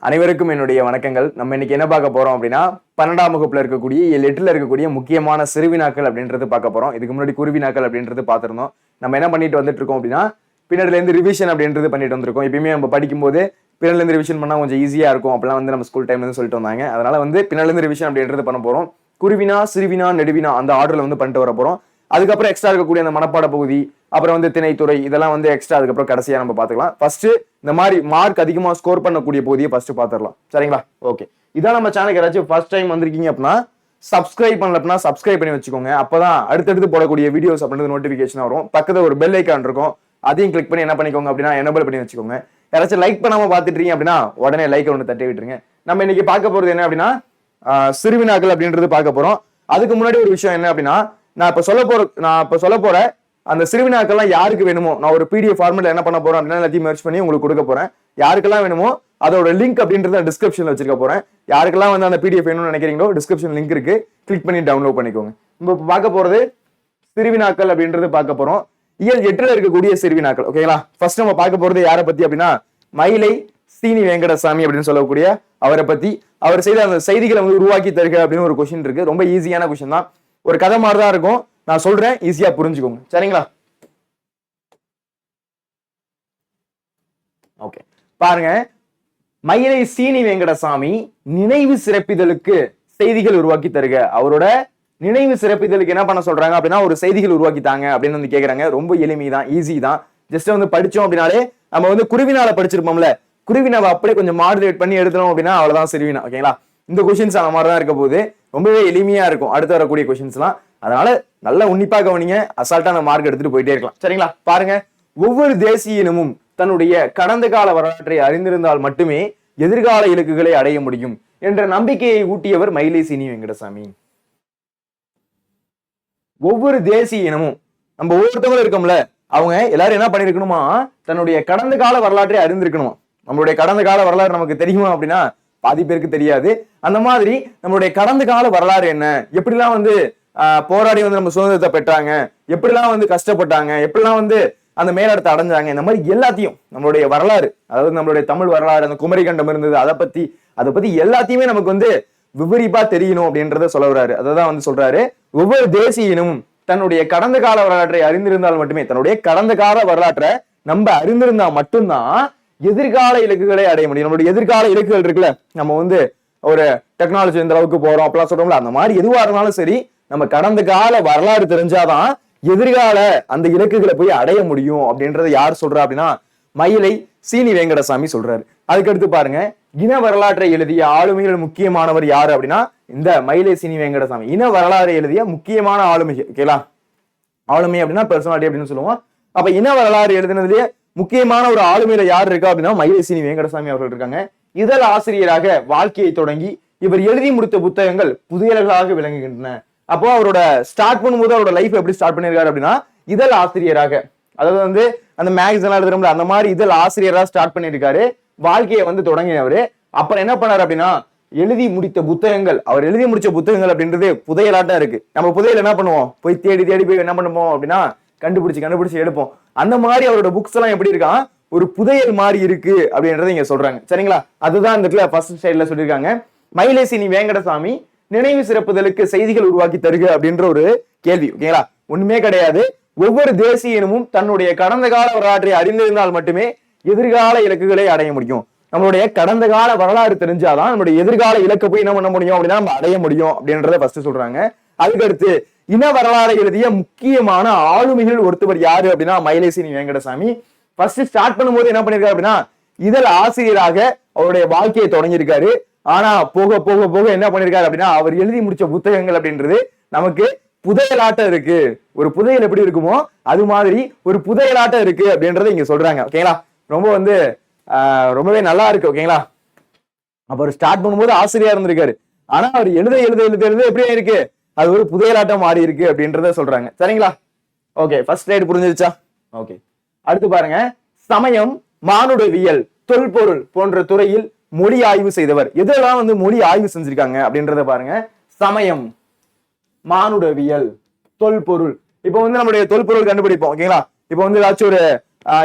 அனைவருக்கும் என்னுடைய வணக்கங்கள். நம்ம இன்னைக்கு என்ன பார்க்க போறோம் அப்படின்னா 12ஆம் வகுப்புல இருக்கக்கூடிய 8ல இருக்கக்கூடிய முக்கியமான சிறுவினாக்கள் அப்படின்றது பார்க்க போறோம். இதுக்கு முன்னாடி குருவினாக்கள் அப்படின்றது பார்த்திருந்தோம். நம்ம என்ன பண்ணிட்டு வந்துட்டு இருக்கோம் அப்படின்னா பின்னாடில இருந்து ரிவிஷன் அப்படின்றது பண்ணிட்டு வந்திருக்கோம். எப்பயுமே நம்ம படிக்கும்போது பின்னாடில இருந்து ரிவிஷன் பண்ணா கொஞ்சம் ஈஸியா இருக்கும் அப்பெல்லாம் வந்து நம்ம ஸ்கூல் டைம்ல இருந்து சொல்லிட்டு வந்தாங்க. அதனால வந்து பின்னாடில இருந்து ரிவிஷன் அப்படின்றது பண்ண போறோம். குருவினா, சிறுவினா, நெடுவினா அந்த ஆர்டர்ல வந்து பண்ணிட்டு வர போறோம். அதுக்கப்புறம் எக்ஸ்ட்ரா இருக்கக்கூடிய அந்த மனப்பாட பகுதி, அப்புறம் வந்து திணைத்துறை, இதெல்லாம் வந்து எக்ஸ்ட்ரா அதுக்கப்புறம் கடைசியா நம்ம பார்த்துக்கலாம். ஃபர்ஸ்ட் இந்த மாதிரி மார்க் அதிகமா ஸ்கோர் பண்ணக்கூடிய பகுதியை ஃபர்ஸ்ட் பார்த்துடலாம். சரிங்களா? ஓகே. இதான் நம்ம சேனலுக்கு யாராச்சும் ஃபர்ஸ்ட் டைம் வந்திருக்கீங்க அப்படின்னா சப்ஸ்கிரைப் பண்ணல அப்படின்னா சப்ஸ்கிரைப் பண்ணி வச்சுக்கோங்க. அப்பதான் அடுத்தடுத்து போடக்கூடிய வீடியோஸ் அப்படின்றது நோட்டிபிகேஷன் வரும். பக்கத்துல ஒரு பெல் ஐக்கான் இருக்கும், அதையும் கிளிக் பண்ணி என்ன பண்ணிக்கோங்க அப்படின்னா எனேபிள் பண்ணி வச்சுக்கோங்க. யாராச்சும் லைக் பண்ணாம பார்த்துட்டு இருக்கீங்க அப்படின்னா உடனே லைக் ஒன்று தட்டி விட்டுருங்க. நம்ம இன்னைக்கு பார்க்க போறது என்ன அப்படின்னா சிறுவினாக்கள் அப்படின்றது பார்க்க போறோம். அதுக்கு முன்னாடி ஒரு விஷயம் என்ன அப்படின்னா நான் இப்ப சொல்ல போற அந்த சிறுவினாக்கள்லாம் யாருக்கு வேணுமோ நான் ஒரு PDF ஃபார்மேட்ல என்ன பண்ண போறேன் அப்படின்னா எல்லாத்தையும் மெர்ஜ் பண்ணி உங்களுக்கு கொடுக்க போறேன். யாருக்கெல்லாம் வேணுமோ அதோட லிங்க் அப்படின்றத டிஸ்கிரிப்ஷன்ல வச்சிருக்க போறேன். யாருக்கெல்லாம் வந்து அந்த PDF வேணும்னு நினைக்கிறீங்களோ டிஸ்கிரிப்ஷன் லிங்க் இருக்கு, கிளிக் பண்ணி டவுன்லோட் பண்ணிக்கோங்க. இப்போ பார்க்க போறது சிறுவினாக்கள் அப்படின்றது பார்க்க போறோம். இயல் 8ல இருக்கக்கூடிய சிறுவினாக்கள். ஓகேங்களா? ஃபர்ஸ்ட் நம்ம பார்க்க போறது யாரை பத்தி அப்படின்னா மயிலை சீனி வெங்கடசாமி அப்படின்னு சொல்லக்கூடிய அவரை பத்தி. அவர் செய்த அந்த செய்திகளை வந்து உருவாக்கி தருக அப்படின்னு ஒரு கொஸ்டின் இருக்கு. ரொம்ப ஈஸியான கொஸ்டின் தான், ஒரு கதை மாதிரி தான் இருக்கும். நான் சொல்றேன், ஈஸியா புரிஞ்சுக்கோங்க. சரிங்களா? ஓகே, பாருங்க. மயிலை சீனி வெங்கடசாமி நினைவு சிறப்பிதழுக்கு செய்திகள் உருவாக்கி தருக. அவரோட நினைவு சிறப்பிதழுக்கு என்ன பண்ண சொல்றாங்க அப்படின்னா ஒரு செய்திகள் உருவாக்கித்தாங்க அப்படின்னு வந்து கேக்குறாங்க. ரொம்ப எளிமைதான், ஈஸி தான். ஜஸ்ட் வந்து படிச்சோம் அப்படின்னாலே நம்ம வந்து குருவினால படிச்சிருப்போம்ல, குருவினாவை அப்படியே கொஞ்சம் மாடுலேட் பண்ணி எடுத்தோம் அப்படின்னா அவ்வளவுதான் சிறுவினா. ஓகேங்களா? இந்த கொஸ்டின்ஸ் அந்த மாதிரி தான் இருக்க போது, ரொம்பவே எளிமையா இருக்கும் அடுத்து வரக்கூடிய கொஸ்டின்ஸ்லாம். அதனால நல்லா உன்னிப்பா கவனிங்க, அசால்ட்டா அந்த மார்க் எடுத்துட்டு போயிட்டே இருக்கலாம். சரிங்களா? பாருங்க. ஒவ்வொரு தேசிய இனமும் தன்னுடைய கடந்த கால வரலாற்றை அறிந்திருந்தால் மட்டுமே எதிர்கால இலக்குகளை அடைய முடியும் என்ற நம்பிக்கையை ஊட்டியவர் மயிலை சீனி வெங்கடசாமி. ஒவ்வொரு தேசிய இனமும் நம்ம ஒவ்வொருத்தவங்களும் இருக்கோம்ல, அவங்க எல்லாரும் என்ன பண்ணிருக்கணுமா, தன்னுடைய கடந்த கால வரலாற்றை அறிந்திருக்கணுமா. நம்மளுடைய கடந்த கால வரலாறு நமக்கு தெரியுமா அப்படின்னா பாதி பேருக்கு தெரியாது. அந்த மாதிரி நம்மளுடைய கடந்த கால வரலாறு என்ன, எப்படிலாம் வந்து போராடி வந்து நம்ம சுதந்திரத்தை பெற்றாங்க, எப்படிலாம் வந்து கஷ்டப்பட்டாங்க, எப்படிலாம் வந்து அந்த மேலிடத்தை அடைஞ்சாங்க, இந்த மாதிரி எல்லாத்தையும் நம்மளுடைய வரலாறு, அதாவது நம்மளுடைய தமிழ் வரலாறு, அந்த குமரி கண்டம் இருந்தது, அதை பத்தி எல்லாத்தையுமே நமக்கு வந்து விவரிப்பா தெரியணும் அப்படின்றத சொல்ல வர்றாரு. அதான் வந்து சொல்றாரு, ஒவ்வொரு தேசிய இனமும் தன்னுடைய கடந்த கால வரலாற்றை அறிந்திருந்தால் மட்டுமே, தன்னுடைய கடந்த கால வரலாற்றை நம்ம அறிந்திருந்தா மட்டும்தான் எதிர்கால இலக்குகளை அடைய முடியும். நம்மளுடைய எதிர்கால இலக்குகள் இருக்குல்ல, நம்ம வந்து ஒரு டெக்னாலஜி இந்த அளவுக்கு போறோம் அப்படிலாம் சொல்றோம்ல, அந்த மாதிரி எதுவா இருந்தாலும் சரி நம்ம கடந்த கால வரலாறு தெரிஞ்சாதான் எதிர்கால அந்த இலக்குகளை போய் அடைய முடியும் அப்படின்றத யார் சொல்றா அப்படின்னா மயிலை சீனி வெங்கடசாமி சொல்றாரு. அதுக்கடுத்து பாருங்க, இன வரலாற்றை எழுதிய ஆளுமைகள் முக்கியமானவர் யாரு அப்படின்னா இந்த மயிலை சீனி வெங்கடசாமி. இன வரலாறு எழுதிய முக்கியமான ஆளுமைகள். ஓகேங்களா? ஆளுமை அப்படின்னா பர்சனாலிட்டி அப்படின்னு சொல்லுவோம். அப்ப இன வரலாறு எழுதினதுலயே முக்கியமான ஒரு ஆளுமையில யார் இருக்கா அப்படின்னா மயிலை சீனி வெங்கடசாமி அவர்கள் இருக்காங்க. இதழ் ஆசிரியராக வாழ்க்கையை தொடங்கி இவர் எழுதி முடித்த புத்தகங்கள் புதியல்களாக விளங்குகின்றன. அப்போ அவரோட ஸ்டார்ட் பண்ணும்போது அவரோட லைஃப் எப்படி ஸ்டார்ட் பண்ணிருக்காரு அப்படின்னா இதழ் ஆசிரியராக, அதாவது வந்து அந்த மேகசின் எழுதுறோம்ல அந்த மாதிரி இதழ் ஆசிரியராக ஸ்டார்ட் பண்ணிருக்காரு. வாழ்க்கையை வந்து தொடங்கினவரு. அப்புறம் என்ன பண்ணாரு அப்படின்னா எழுதி முடித்த புத்தகங்கள், அவர் எழுதி முடிச்ச புத்தகங்கள் அப்படின்றது புதையலாட்டம் இருக்கு. நம்ம புதையல் என்ன பண்ணுவோம், போய் தேடி போய் என்ன பண்ணுவோம் அப்படின்னா கண்டுபிடிச்சு எடுப்போம். அந்த மாதிரி அவரோட புக்ஸ் எல்லாம் எப்படி இருக்கான், ஒரு புதையல் மாதிரி இருக்கு அப்படின்றத இங்க சொல்றாங்க. சரிங்களா? அதுதான் இந்த இடத்துல ஃபர்ஸ்ட் ஸ்டைல்ல சொல்லியிருக்காங்க. மயிலை சீனி வெங்கடசாமி நினைவு சிறப்புதலுக்கு செய்திகள் உருவாக்கி தருக அப்படின்ற ஒரு கேள்வி. ஓகேங்களா? ஒண்ணுமே கிடையாது. ஒவ்வொரு தேசிய இனமும் தன்னுடைய கடந்த கால வரலாற்றை அறிந்திருந்தால் மட்டுமே எதிர்கால இலக்குகளை அடைய முடியும். நம்மளுடைய கடந்த கால வரலாறு தெரிஞ்சாதான் நம்மளுடைய எதிர்கால இலக்கை போய் என்ன பண்ண முடியும் அப்படின்னா நம்ம அடைய முடியும் அப்படின்றத ஃபர்ஸ்ட் சொல்றாங்க. அதுக்கடுத்து இன வரலாறு எழுதிய முக்கியமான ஆளுமைகள் ஒருத்தவர் யாரு அப்படின்னா மயிலை சீனி வெங்கடசாமி. ஃபர்ஸ்ட் ஸ்டார்ட் பண்ணும்போது என்ன பண்ணிருக்காரு அப்படின்னா இதழ் ஆசிரியராக அவருடைய வாழ்க்கையை தொடங்கியிருக்காரு. ஆனா போக போக போக என்ன பண்ணிருக்காரு அப்படின்னா அவர் எழுதி முடிச்ச புத்தகங்கள் அப்படின்றது நமக்கு புதையலாட்டம் இருக்கு. ஒரு புதையல் எப்படி இருக்குமோ அது மாதிரி ஒரு புதையலாட்டம் இருக்கு அப்படின்றத இங்க சொல்றாங்க. ஓகேங்களா? ரொம்ப வந்து ரொம்பவே நல்லா இருக்கு. ஓகேங்களா? அப்ப அவர் ஸ்டார்ட் பண்ணும்போது ஆசிரியரா இருந்திருக்காரு. ஆனா அவர் எழுத எப்படி இருக்கு, அது ஒரு புதையலாட்டம் மாறி இருக்கு அப்படின்றத சொல்றாங்க. சரிங்களா? ஓகே, ஃபர்ஸ்ட் ஸ்லைடு புரிஞ்சிருச்சா? ஓகே, அடுத்து பாருங்க. சமயம், மானுடவியல், தொல்பொருள் போன்ற துறையில் மொழி ஆய்வு செய்தவர். எதெல்லாம் வந்து மொழி ஆய்வு செஞ்சிருக்காங்க அப்படின்றத பாருங்க. சமயம், மானுடவியல், தொல்பொருள். இப்ப வந்து நம்மளுடைய தொல்பொருள் கண்டுபிடிப்போம். ஓகேங்களா? இப்ப வந்து ஏதாச்சும் ஒரு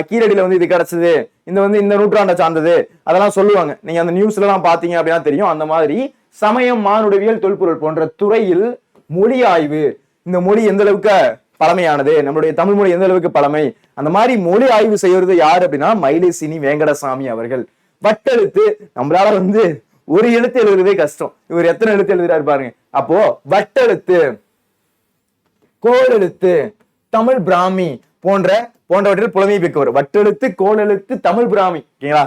கீழடியில வந்து இது கிடைச்சது, இந்த நூற்றாண்டை சார்ந்தது அதெல்லாம் சொல்லுவாங்க. நீங்க அந்த நியூஸ்ல எல்லாம் பாத்தீங்க அப்படின்னா தெரியும். அந்த மாதிரி சமயம், மானுடவியல், தொல்பொருள் போன்ற துறையில் மொழி ஆய்வு, இந்த மொழி எந்த அளவுக்கு பழமையானது, நம்மளுடைய தமிழ் மொழி எந்த அளவுக்கு பழமை, அந்த மாதிரி மொழி ஆய்வு செய்யறது யாரு அப்படின்னா மயிலைசீனி வேங்கடசாமி அவர்கள். வட்டெழுத்து நம்மளால ஒரு எழுத்து எழுதுறதே கஷ்டம். இவர் எத்தனை எழுத்து எழுதுறாரு பாருங்க. அப்போ வட்டெழுத்து, கோள் எழுத்து, தமிழ் பிராமி போன்றவற்றில் புலமை பெற்றவர். வட்டெழுத்து, கோள் எழுத்து, தமிழ் பிராமி. ஓகேங்களா?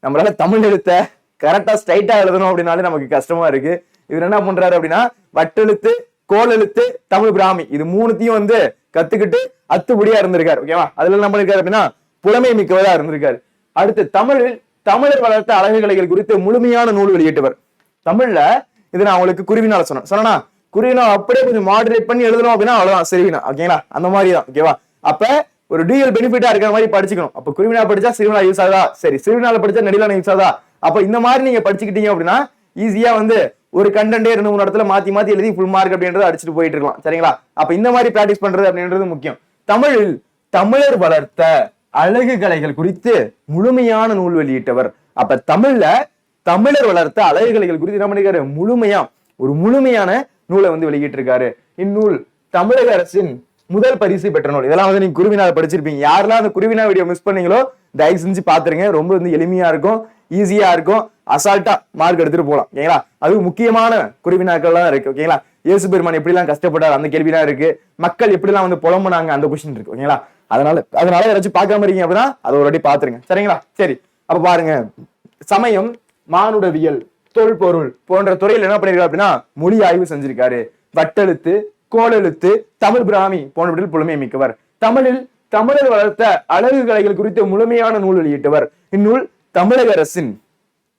நம்மளால தமிழ் எழுத்த கரெக்டா ஸ்ட்ரைட்டா எழுதணும் அப்படின்னாலே நமக்கு கஷ்டமா இருக்கு. இவர் என்ன பண்றாரு அப்படின்னா வட்டெழுத்து, கோள் எழுத்து, தமிழ் பிராமி இது மூணுத்தையும் கத்துக்கிட்டு அத்துப்படியா இருந்திருக்காரு. ஓகேவா? அதுல என்ன பண்ணிருக்காரு அப்படின்னா புலமை மிக்கவரா இருந்திருக்காரு. அடுத்து தமிழர் வளர்த்த அழகுகலைகள் குறித்து முழுமையான நூல் வெளியிட்டவர். தமிழ்ல இது நான் உங்களுக்கு குருவினால சொன்னா குருவினா அப்படியே கொஞ்சம் மாடரேட் பண்ணி எழுதணும் அப்படின்னா அவ்வளவுதான் சிறுவினா. ஓகேங்களா? அந்த மாதிரி தான். ஓகேவா? அப்ப ஒரு டியூயல் பெனிஃபிட்டா இருக்கிற மாதிரி படிச்சுக்கணும். அப்ப குருவினா படிச்சா சிறுவினா யூஸ் ஆகுதா, சரி சிறுவினால படிச்சா நெடிலான யூஸ் ஆகுதா, அப்ப இந்த மாதிரி நீங்க படிச்சுக்கிட்டீங்க அப்படின்னா ஈஸியா ஒரு கண்டென்ட்டே 2-3 இடத்துல மாத்தி எழுதி ஃபுல் மார்க் அப்படின்றத அடிச்சுட்டு போயிட்டு இருக்கலாம். சரிங்களா? அப்ப இந்த மாதிரி பிராக்டிஸ் பண்றது அப்படின்றது முக்கியம். தமிழில் தமிழர் வளர்த்த அழகு கலைகள் குறித்து முழுமையான நூல் வெளியிட்டவர். அப்ப தமிழ்ல தமிழர் வளர்த்த அழகு கலைகள் குறித்து என்ன பண்ணிருக்காரு, முழுமையான நூலை வெளியிட்டு இருக்காரு. இந்நூல் தமிழக அரசின் முதல் பரிசு பெற்ற நூல். இதெல்லாம் நீங்க குருவினால படிச்சிருப்பீங்க. யாரெல்லாம் அந்த குருவினா வீடியோ மிஸ் பண்ணீங்களோ தயவு செஞ்சு பாத்துருங்க. ரொம்ப எளிமையா இருக்கும், ஈஸியா இருக்கும், அசால்ட்டா மார்க் எடுத்துட்டு போலாம். ஓகேங்களா? அது முக்கியமான குருவினாக்கள்லாம் இருக்கு. ஓகேங்களா? இயேசு பெருமான் எப்படி எல்லாம் கஷ்டப்பட்டார் அந்த கேள்விலாம் இருக்கு. மக்கள் எப்படி எல்லாம் புலம்புனாங்க அந்த கொஸ்டின் இருக்கு. ஓகேங்களா? அதனால ஏதாச்சும் பார்க்காம இருக்கீங்க அப்படின்னா அதை ஒரு வாட்டி பாத்துருங்க. சரிங்களா? சரி, அப்ப பாருங்க, சமயம், மானுடவியல், தொல்பொருள் போன்ற துறையில் என்ன பண்ணிருக்காரு அப்படின்னா மொழி ஆய்வு செஞ்சிருக்காரு. வட்டெழுத்து, கோளெழுத்து, தமிழ் பிராமி போன்றவற்றில் புலமை மிக்கவர். தமிழில் தமிழர் வளர்த்த அழகு கலைகள் குறித்து முழுமையான நூல் வெளியிட்டவர். இந்நூல் தமிழக அரசின்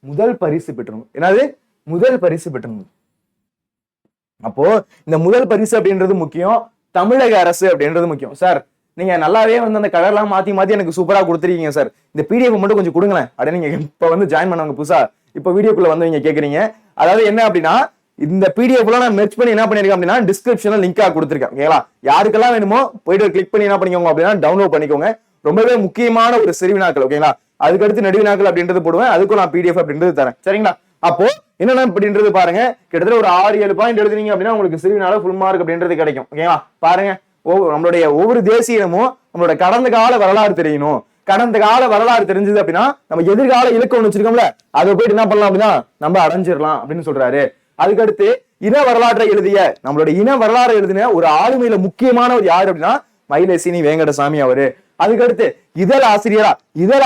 முதல் பரிசு பெற்ற நூல். என்னது? முதல் பரிசு பெற்ற நூல். அப்போ இந்த முதல் பரிசு அப்படின்றது முக்கியம், தமிழக அரசு அப்படின்றது முக்கியம். சார் நீங்க நல்லாவே அந்த கலர்லாம் மாத்தி எனக்கு சூப்பரா கொடுத்துருக்கீங்க சார், இந்த பிடிஎஃப் மட்டும் கொஞ்சம் கொடுங்களேன் அப்படின்னு நீங்க இப்ப ஜாயின் பண்ணவங்க புதுசா இப்ப வீடியோக்குள்ள நீங்க கேக்குறீங்க. அதாவது என்ன அப்படின்னா இந்த பிடிஎஃப் நான் மெர்ஜ் பண்ணி என்ன பண்ணிருக்கேன் அப்படின்னா டிஸ்கிரிப்ஷன்ல லிங்கா கொடுத்துருக்கேன். ஓகேங்களா? யாருக்கெல்லாம் வேணுமோ போயிட்டு கிளிக் பண்ணி என்ன பண்ணிக்கோங்க அப்படின்னா டவுன்லோட் பண்ணிக்கோங்க. ரொம்பவே முக்கியமான ஒரு சிறுவினாக்கள். ஓகேங்களா? அதுக்கடுத்து நடுவினாக்கள் அப்படின்றது போடுவேன், அதுக்கும் நான் பிடிஎஃப் அப்படின்றது தரேன். சரிங்களா? அப்போ என்னென்ன அப்படின்றது பாருங்க, கிட்டத்தட்ட ஒரு 6-7 பாயிண்ட் எழுதுனீங்க அப்படின்னா உங்களுக்கு சிறுவினால ஃபுல் மார்க் அப்படின்றது கிடைக்கும். ஓகேவா? பாருங்க, நம்மளுடைய ஒவ்வொரு தேசியமும் நம்மளோட கடந்த கால வரலாறு தெரியணும். கடந்த கால வரலாறு தெரிஞ்சது அப்படின்னா நம்ம எதிர்கால இலக்கு ஒண்ணு வச்சிருக்கோம்ல, அதை போயிட்டு என்ன பண்ணலாம் அப்படின்னா நம்ம அடைஞ்சிடலாம் அப்படின்னு சொல்றாரு. அதுக்கடுத்து இன வரலாற்றை எழுதிய நம்மளுடைய இன வரலாறு எழுதின ஒரு ஆளுமையில முக்கியமானவர் யாரு அப்படின்னா மயிலைசீனி வேங்கடசாமி அவரு. அதுக்கடுத்து இதழ்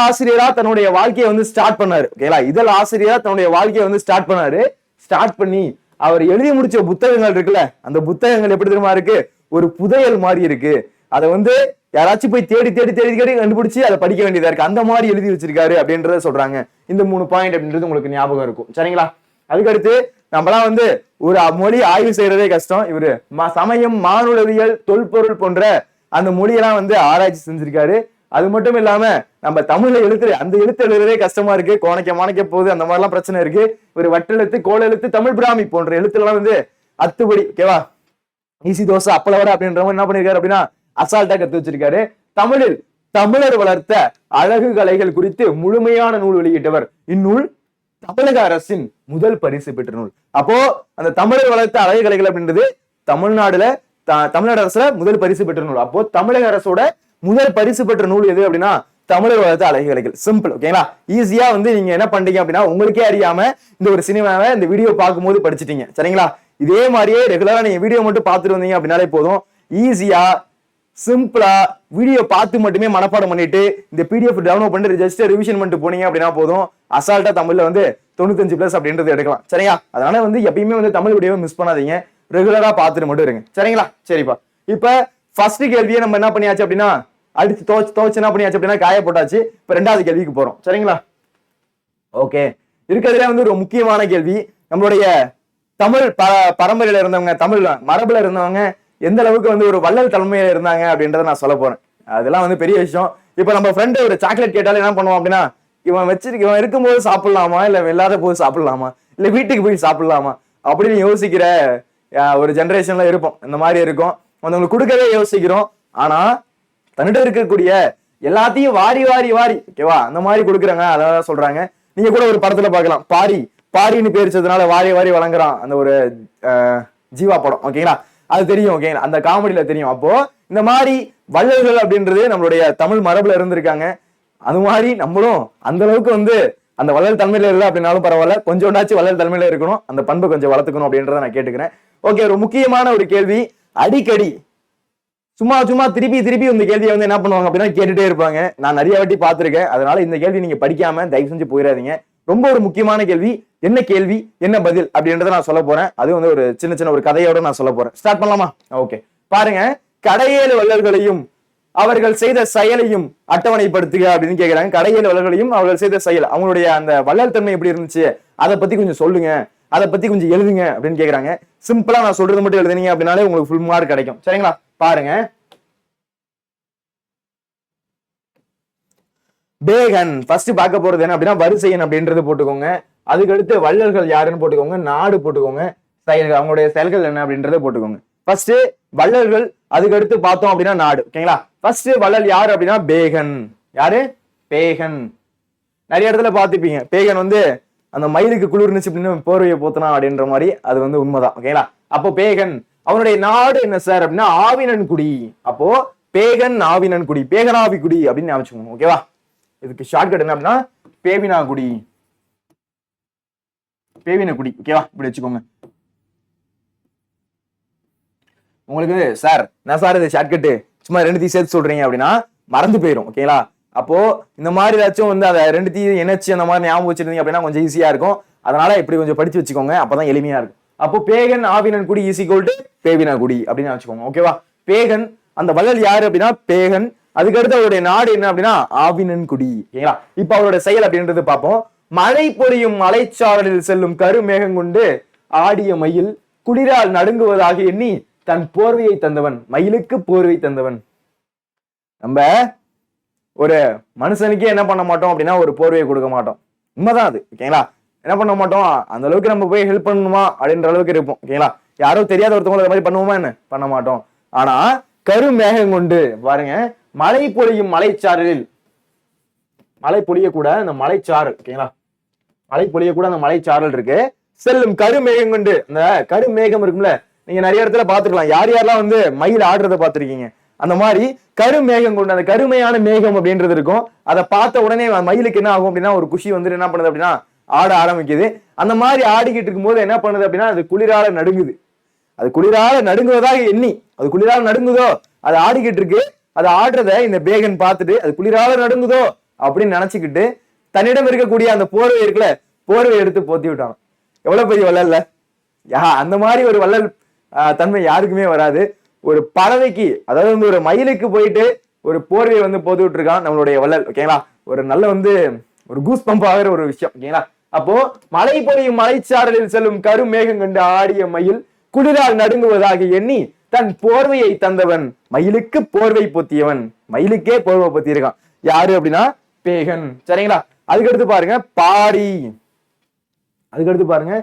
ஆசிரியரா தன்னுடைய வாழ்க்கையை ஸ்டார்ட் பண்ணாரு. ஓகேங்களா? இதழ் ஆசிரியரா தன்னுடைய வாழ்க்கையை ஸ்டார்ட் பண்ணாரு. ஸ்டார்ட் பண்ணி அவர் எழுதி முடிச்ச புத்தகங்கள் இருக்குல்ல, அந்த புத்தகங்கள் எப்படி தெரியுமா இருக்கு, ஒரு புதையல் மாதிரி இருக்கு. அதை யாராச்சும் போய் தேடி கண்டுபிடிச்சு அதை படிக்க வேண்டியதா இருக்கு. அந்த மாதிரி எழுதி வச்சிருக்காரு அப்படின்றத சொல்றாங்க. இந்த 3 பாயிண்ட் அப்படின்றது உங்களுக்கு ஞாபகம் இருக்கும். சரிங்களா? அதுக்கடுத்து நம்மளாம் ஒரு மொழி ஆய்வு செய்யறதே கஷ்டம். இவரு சமயம், மானுடவியல், தொல்பொருள் போன்ற அந்த மொழியெல்லாம் ஆராய்ச்சி செஞ்சிருக்காரு. அது மட்டும் இல்லாம நம்ம தமிழ்ல அந்த எழுத்து எழுதுறதே கஷ்டமா இருக்கு, கோணைக்க போகுது, அந்த மாதிரி எல்லாம் பிரச்சனை இருக்கு. ஒரு வட்டெழுத்து, கோளெழுத்து, தமிழ் பிராமி போன்ற எழுத்துலாம் அத்துப்படி. ஓகேவா? ஈசி தோசை அப்பளவர அப்படின்றவங்க என்ன பண்ணிருக்காரு அப்படின்னா அசால்ட்டா கத்து வச்சிருக்காரு. தமிழில் தமிழர் வளர்த்த அழகு கலைகள் குறித்து முழுமையான நூல் வெளியிட்டவர். இந்நூல் தமிழக அரசின் முதல் பரிசு பெற்ற நூல். அப்போ அந்த தமிழர் வளர்த்த அழகு கலைகள் அப்படின்றது தமிழ்நாடு அரசுல முதல் பரிசு பெற்ற நூல். அப்போ தமிழக அரசோட முதல் பரிசு பெற்ற நூல் எது அப்படின்னா தமிழர் வளர்த்த அழகு கலைகள். சிம்பிள். ஓகேங்களா? ஈஸியா நீங்க என்ன பண்றீங்க அப்படின்னா உங்களுக்கே அறியாம இந்த ஒரு சினிமாவை இந்த வீடியோ பார்க்கும்போது படிச்சிட்டீங்க. சரிங்களா? இதே மாதிரியே ரெகுலரா நீங்க வீடியோ மட்டும் பார்த்துட்டு வந்தீங்க அப்படின்னாலே போதும். ஈஸியா சிம்பிளா வீடியோ பார்த்து மட்டுமே மனப்பாடம் பண்ணிட்டு இந்த பிடிஎஃப் டவுன்லோட் பண்ணிட்டு ஜஸ்ட் ரிவிஷன் பண்ணிட்டு போனீங்க அப்படின்னா போதும். அசால்ட்டா தமிழ்ல 95+ அப்படின்றது எடுக்கலாம். சரியா? அதனால எப்பயுமே தமிழ் வீடியோவை மிஸ் பண்ணாதீங்க, ரெகுலரா பார்த்துட்டு மட்டும் இருங்க. சரிங்களா? சரிப்பா. இப்ப ஃபர்ஸ்ட் கேள்வியை நம்ம என்ன பண்ணியாச்சு அப்படின்னா அடிச்சு துவச்சு என்ன பண்ணியாச்சு அப்படின்னா காய போட்டாச்சு. இப்ப 2வது கேள்விக்கு போறோம். சரிங்களா? ஓகே, இருக்கிறதுல ஒரு முக்கியமான கேள்வி, நம்மளுடைய தமிழ் பரம்பரையில இருந்தவங்க, தமிழ் மரபுல இருந்தவங்க எந்த அளவுக்கு ஒரு வள்ளல் தலைமையில இருந்தாங்க அப்படின்றத நான் சொல்ல போறேன். அதெல்லாம் பெரிய விஷயம். இப்ப நம்ம ஃப்ரெண்ட் ஒரு சாக்லேட் கேட்டாலும் என்ன பண்ணுவோம் அப்படின்னா இவன் இருக்கும்போது சாப்பிடலாமா, இல்ல இல்லாத போது சாப்பிடலாமா, இல்ல வீட்டுக்கு போய் சாப்பிடலாமா அப்படின்னு யோசிக்கிற ஒரு ஜெனரேஷன்ல இருப்போம். இந்த மாதிரி இருக்கும். உங்களுக்கு கொடுக்கவே யோசிக்கிறோம். ஆனா தன்னிடம் இருக்கக்கூடிய எல்லாத்தையும் வாரி வாரி வாரி ஓகேவா அந்த மாதிரி கொடுக்குறாங்க. அதான் சொல்றாங்க. நீங்க கூட ஒரு படத்துல பார்க்கலாம், பாரின்னு பேரிச்சதுனால வாரி வாரி வழங்குறான் அந்த ஒரு ஜீவா படம் ஓகேங்களா, அது தெரியும் ஓகேங்களா, அந்த காமெடியில தெரியும். அப்போ இந்த மாதிரி வள்ளல்கள் அப்படின்றது நம்மளுடைய தமிழ் மரபுல இருந்திருக்காங்க. அது மாதிரி நம்மளும் அந்த அளவுக்கு வந்து அந்த வள்ளல் தன்மையில இல்லை அப்படின்னாலும் பரவாயில்ல, கொஞ்சோண்டாச்சும் வள்ளல் தன்மையில இருக்கணும், அந்த பண்பை கொஞ்சம் வளர்த்துக்கணும் அப்படின்றத நான் கேட்டுக்கிறேன். ஓகே, ஒரு முக்கியமான ஒரு கேள்வி. அடிக்கடி சும்மா திருப்பி இந்த கேள்வியை வந்து என்ன பண்ணுவாங்க அப்படின்னா கேட்டுட்டே இருப்பாங்க. நான் நிறைய வாட்டி பார்த்திருக்கேன். அதனால இந்த கேள்வி நீங்க படிக்காம தயவு செஞ்சு போயிடாதீங்க. ரொம்ப ஒரு முக்கியமான கேள்வி. என்ன கேள்வி என்ன பதில் அப்படின்றத நான் சொல்ல போறேன். அது வந்து ஒரு சின்ன ஒரு கதையோட நான் சொல்ல போறேன். ஸ்டார்ட் பண்ணலாமா? ஓகே, பாருங்க. கடையேழு வள்ளல்களையும் அவர்கள் செய்த செயலையும் அட்டவணைப்படுத்துக அப்படின்னு கேட்கிறாங்க. கடையேழு வள்ளல்களையும் அவர்கள் செய்த செயல், அவங்களுடைய அந்த வள்ளல் தன்மை எப்படி இருந்துச்சு அதை பத்தி கொஞ்சம் சொல்லுங்க, அதை பத்தி கொஞ்சம் எழுதுங்க அப்படின்னு கேட்கிறாங்க. சிம்பிளா நான் சொல்றது மட்டும் எழுதுனீங்க அப்படின்னாலே உங்களுக்கு ஃபுல் மார்க் கிடைக்கும். சரிங்களா? பாருங்க. பேகன் ஃபர்ஸ்ட் பார்க்க போறது என்ன அப்படின்னா வரிசையன் அப்படின்றது போட்டுக்கோங்க. அதுக்கடுத்து வள்ளல்கள் யாருன்னு போட்டுக்கோங்க, நாடு போட்டுக்கோங்க, செயல்கள் அவங்களுடைய செயல்கள் என்ன அப்படின்றத போட்டுக்கோங்க. ஃபர்ஸ்ட் வள்ளல்கள், அதுக்கடுத்து பார்த்தோம் அப்படின்னா நாடு. ஓகேங்களா? ஃபர்ஸ்ட் வள்ளல் யாரு அப்படின்னா பேகன். யாரு? பேகன். நிறைய இடத்துல பார்த்துப்பீங்க, பேகன் வந்து அந்த மயிலுக்கு குளிர்னுச்சு அப்படின்னு போர்வையை போத்தனா அப்படின்ற மாதிரி, அது வந்து உண்மைதான். ஓகேங்களா? அப்போ பேகன் அவனுடைய நாடு என்ன சார் அப்படின்னா ஆவினன்குடி. அப்போ பேகன் ஆவினன்குடி, பேகனாவிக்குடி அப்படின்னு ஞாபகம். ஓகேவா? இதுக்கு ஷார்ட்கட் என்ன அப்படின்னா பேவினாகுடி, பேவினகுடி. ஓகேவா? இப்படி வச்சுக்கோங்க. உங்களுக்கு சார் நான் சார் இது ஷார்ட்கட்டு சும்மா ரெண்டுத்தையும் சேர்த்து சொல்றீங்க அப்படின்னா மறந்து போயிடும். ஓகேங்களா? அப்போ இந்த மாதிரி ஏதாச்சும் வந்து அதை ரெண்டுத்தையும் இணைச்சு அந்த மாதிரி ஞாபகம் வச்சிருந்தீங்க அப்படின்னா கொஞ்சம் ஈஸியா இருக்கும். அதனால இப்படி கொஞ்சம் படிச்சு வச்சுக்கோங்க, அப்பதான் எளிமையா இருக்கும். அப்போ பேகன் ஆவினன்குடி ஈஸிகோல் டு பேவினாகுடி அப்படின்னு வச்சுக்கோங்க. ஓகேவா? பேகன் அந்த வள்ளல் யாரு அப்படின்னா பேகன். அதுக்கடுத்து அவருடைய நாடு என்ன அப்படின்னா ஆவினன்குடி. ஓகேங்களா? இப்ப அவருடைய செயல் அப்படின்றது பார்ப்போம். மழை பொழியும் மலைச்சாரலில் செல்லும் கருமேகம் கொண்டு ஆடிய மயில் குளிரால் நடுங்குவதாக எண்ணி தன் போர்வையை தந்தவன். மயிலுக்கு போர்வை தந்தவன். நம்ம ஒரு மனுஷனுக்கே என்ன பண்ண மாட்டோம் அப்படின்னா ஒரு போர்வையை கொடுக்க மாட்டோம். உண்மைதான் அது. ஓகேங்களா? என்ன பண்ண மாட்டோம், அந்த அளவுக்கு நம்ம போய் ஹெல்ப் பண்ணணுமா அப்படின்ற அளவுக்கு இருப்போம். ஓகேங்களா? யாரோ தெரியாத ஒருத்தவங்க மாதிரி பண்ணுவோமா என்ன? பண்ண மாட்டோம். ஆனா கருமேகம் கொண்டு பாருங்க, மழை பொழியும் மலைச்சாரலில், மழை பொழியக்கூட அந்த மலைச்சாரல். ஓகேங்களா? மழை பொழியக்கூட அந்த மலைச்சாரல் இருக்கு. செல்லும் கருமேகம் கொண்டு, அந்த கருமேகம் இருக்கும்ல, நீங்க நிறைய இடத்துல பாத்துக்கலாம். யாரெல்லாம் வந்து மயில் ஆடுறத பாத்திருக்கீங்க. அந்த மாதிரி கருமேகம் கொண்டு, அந்த கருமையான மேகம் அப்படின்றது இருக்கும். அதை பார்த்த உடனே மயிலுக்கு என்ன ஆகும் அப்படின்னா ஒரு குஷி வந்து என்ன பண்ணுது அப்படின்னா ஆட ஆரம்பிக்குது. அந்த மாதிரி ஆடிக்கிட்டு இருக்கும் போது என்ன பண்ணுது அப்படின்னா அது குளிரால நடுங்குது. அது குளிரால நடுங்குவதாக எண்ணி, அது குளிரால நடுங்குதோ, அது ஆடிக்கிட்டு இருக்கு. அது ஆடுறத இந்த பேகன் பார்த்துட்டு அது குளிரால நடுங்குதோ அப்படின்னு நினைச்சுக்கிட்டு தன்னிடம் இருக்கக்கூடிய அந்த போர்வை இருக்குல்ல, போர்வை எடுத்து போத்தி விட்டான். எவ்வளவு பெரிய வள்ளல்ல. அந்த மாதிரி ஒரு வள்ளல் தன்மை யாருக்குமே வராது. ஒரு பறவைக்கு, அதாவது வந்து ஒரு மயிலுக்கு போயிட்டு ஒரு போர்வையை வந்து போட்டு விட்டுருக்கான் நம்மளுடைய வள்ளல். ஓகேங்களா? ஒரு நல்ல வந்து ஒரு கூஸ் பம்ப் ஆகிற ஒரு விஷயம். ஓகேங்களா? அப்போ மழை பொழியும் மலைச்சாரலில் செல்லும் கருமேகம் கண்டு ஆடிய மயில் குளிரால் நடுங்குவதாக எண்ணி தன் போர்வையை தந்தவன். மயிலுக்கு போர்வை பொத்தியவன், மயிலுக்கே போர்வை பொத்தி இருக்கான். யாரு அப்படின்னா பேகன். சரிங்களா? அதுக்கடுத்து பாருங்க பாரி. அதுக்கடுத்து பாருங்க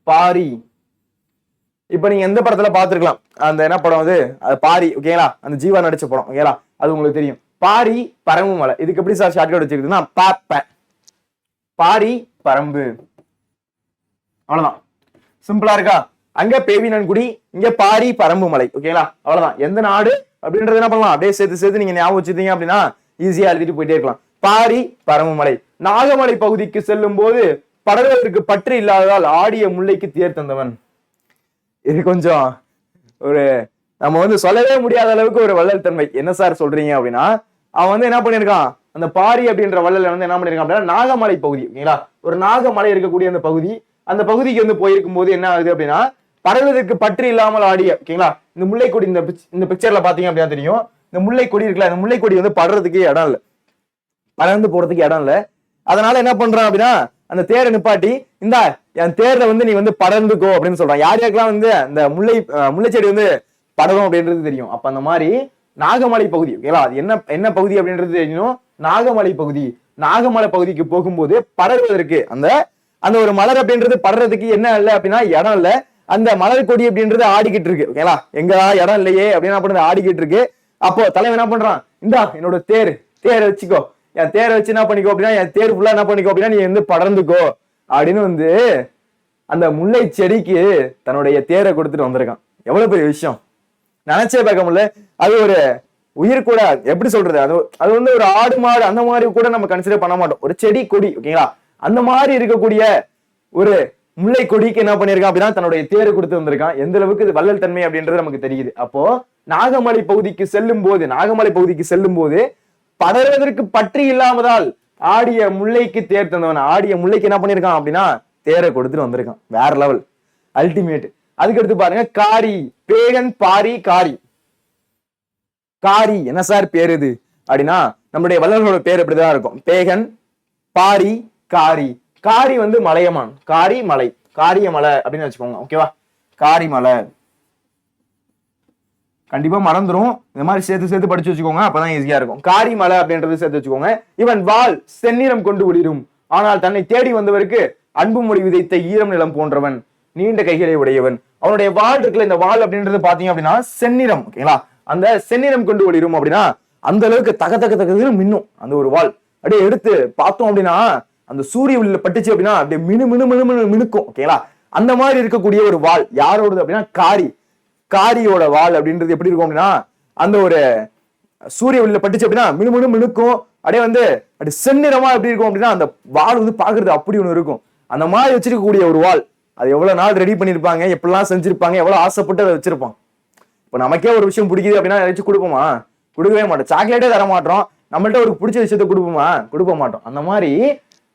பாரி. இப்ப நீங்க எந்த படத்துல பாத்துருக்கலாம், அந்த என்ன படம் அது பாரி. ஓகேங்களா? அந்த ஜீவா நடிச்ச படம். ஓகேங்களா? அது உங்களுக்கு தெரியும். பாரி பரம்பு மலை. இதுக்கு எப்படி சார் ஷார்ட்கட் வச்சிருக்குதுன்னா பாப்பேன், பாரி பரம்பு. அவ்வளவுதான். சிம்பிளா இருக்கா? அங்க பேவினன்குடி, இங்க பாரி பரம்பு மலை. ஓகேங்களா? அவ்வளவுதான். எந்த நாடு அப்படின்றது என்ன பண்ணலாம் அப்படியே சேர்த்து நீங்க ஞாபகம் வச்சிருந்தீங்க அப்படின்னா ஈஸியா எழுதிட்டு போயிட்டே இருக்கலாம். பாரி பரம்பு மலை. நாகமலை பகுதிக்கு செல்லும் போது படகுகளுக்கு பற்று இல்லாததால் ஆடிய முல்லைக்கு தேர் தந்தவன். இது கொஞ்சம் ஒரு நம்ம வந்து சொல்லவே முடியாத அளவுக்கு ஒரு வள்ளல் தன்மை. என்ன சார் சொல்றீங்க அப்படின்னா அவன் வந்து என்ன பண்ணிருக்கான், அந்த பாரி அப்படின்ற வள்ளல் வந்து என்ன பண்ணிருக்கான் அப்படின்னா நாகமலை பகுதி. ஓகேங்களா? ஒரு நாகமலை இருக்கக்கூடிய அந்த பகுதி, அந்த பகுதிக்கு வந்து போயிருக்கும் போது என்ன ஆகுது அப்படின்னா படகுக்கு பற்று இல்லாமல் ஆடிய. ஓகேங்களா? இந்த முல்லைக்கொடி, இந்த பிக்சர்ல பாத்தீங்க அப்படின்னா தெரியும், இந்த முல்லைக்கொடி இருக்குல்ல, இந்த முல்லைக்கொடி வந்து படுறதுக்கு இடம் இல்லை, பறந்து போறதுக்கு இடம் இல்லை. அதனால என்ன பண்றான் அப்படின்னா அந்த தேரை நிப்பாட்டி, இந்தா என் தேர்ல வந்து நீ வந்து படர்ந்துக்கோ அப்படின்னு சொல்றான். யாருக்கெல்லாம் வந்து அந்த முல்லைச்செடி வந்து படரும் அப்படின்றது தெரியும். அப்ப அந்த மாதிரி நாகமலை பகுதி. ஓகேங்களா? அது என்ன பகுதி அப்படின்றது தெரியும், நாகமலை பகுதி. நாகமலை பகுதிக்கு போகும்போது படர்வதற்கு அந்த ஒரு மலர் அப்படின்றது படுறதுக்கு என்ன இல்லை அப்படின்னா இடம் இல்லை. அந்த மலர் கொடி அப்படின்றது ஆடிக்கிட்டு இருக்கு. ஓகேங்களா? எங்க இடம் இல்லையே அப்படின்னு ஆடிக்கிட்டு இருக்கு. அப்போ தலைவன் என்ன பண்றான், இந்தா என்னோட தேரை வச்சுக்கோ, என் தேரை வச்சு என்ன பண்ணிக்கோ அப்படின்னா, என் தேர் ஃபுல்லா என்ன பண்ணிக்கோ அப்படின்னா நீ வந்து படர்ந்துக்கோ அப்படின்னு வந்து அந்த முல்லை செடிக்கு தன்னுடைய தேரை கொடுத்துட்டு வந்திருக்கான். எவ்வளவு பெரிய விஷயம் நினைச்சே பார்க்க முடியல. அது ஒரு உயிர் கூட எப்படி சொல்றது, அது வந்து ஒரு ஆடு மாடு அந்த மாதிரி கூட நம்ம கன்சிடர் பண்ண மாட்டோம். ஒரு செடி கொடி ஓகேங்களா, அந்த மாதிரி இருக்கக்கூடிய ஒரு முல்லை கொடிக்கு என்ன பண்ணிருக்கான் அப்படின்னா தன்னுடைய தேரை கொடுத்து வந்திருக்கான். எந்த அளவுக்கு இது வள்ளல் தன்மை அப்படின்றது நமக்கு தெரியுது. அப்போ நாகமலை பகுதிக்கு செல்லும் போது படர்வதற்கு பற்றி இல்லாமதால் ஆடிய முல்லைக்கு தேர் தந்தவன், ஆடிய முல்லைக்கு என்ன பண்ணிருக்கான் அப்படின்னா தேரை கொடுத்துட்டு வந்திருக்கான். வேற லெவல், அல்டிமேட். அதுக்கு அடுத்து பாருங்க காரி, பேகன் பாரி காரி. காரி என்ன சார் பேரு இது அப்படின்னா நம்மளுடைய வள்ளல்களோட பேர் இப்படிதான் இருக்கும். பேகன் பாரி காரி. காரி வந்து மலையமான், காரி மலை, காரிய மலை அப்படின்னு வச்சுக்கோங்க. ஓகேவா, காரி மலை கண்டிப்பா மறந்துரும். இந்த மாதிரி சேர்த்து படிச்சு வச்சுக்கோங்க, அப்பதான் ஈஸியா இருக்கும். காரி மலை அப்படின்றது சேர்த்து வச்சுக்கோங்க. இவன் வாள் செந்நிறம் கொண்டு ஒளிரும், ஆனால் தன்னை தேடி வந்தவருக்கு அன்பு மொழி விதைத்த ஈரம் நிலம் போன்றவன், நீண்ட கைகளை உடையவன். அவனுடைய வாள் இருக்குல்ல, இந்த வாள் அப்படின்றது பாத்தீங்க அப்படின்னா செந்நிறம். ஓகேங்களா, அந்த செந்நிறம் கொண்டு ஒளிரும் அப்படின்னா அந்த அளவுக்கு தக மின்னும் அந்த ஒரு வாள். அப்படியே எடுத்து பார்த்தோம் அப்படின்னா அந்த சூரிய ஒளியில பட்டுச்சு அப்படின்னா அப்படியே மினுக்கும். ஓகேங்களா, அந்த மாதிரி இருக்கக்கூடிய ஒரு வாள் யாரோடது அப்படின்னா காரி. காரியோட வாள் அப்படின்றது எப்படி இருக்கும் அப்படின்னா அந்த ஒரு சூரிய ஒளியில பட்டுச்சு அப்படின்னா மினுக்கும். அப்படியே வந்து அப்படி செந்நிறமா எப்படி இருக்கும் அப்படின்னா அந்த வாள் வந்து பாக்குறது அப்படி ஒண்ணு இருக்கும். அந்த மாதிரி வச்சிருக்கக்கூடிய ஒரு வாள், அது எவ்வளவு நாள் ரெடி பண்ணிருப்பாங்க, எப்படிலாம் செஞ்சிருப்பாங்க, எவ்வளவு ஆசைப்பட்டு அதை வச்சிருப்பான். இப்ப நமக்கே ஒரு விஷயம் பிடிக்குது அப்படின்னா ஏதாச்சும் கொடுப்போமா? கொடுக்கவே மாட்டோம். சாக்லேட்டே தர மாட்டோம். நம்மள்ட்ட ஒரு பிடிச்ச விஷயத்த கொடுப்போமா? கொடுக்க மாட்டோம். அந்த மாதிரி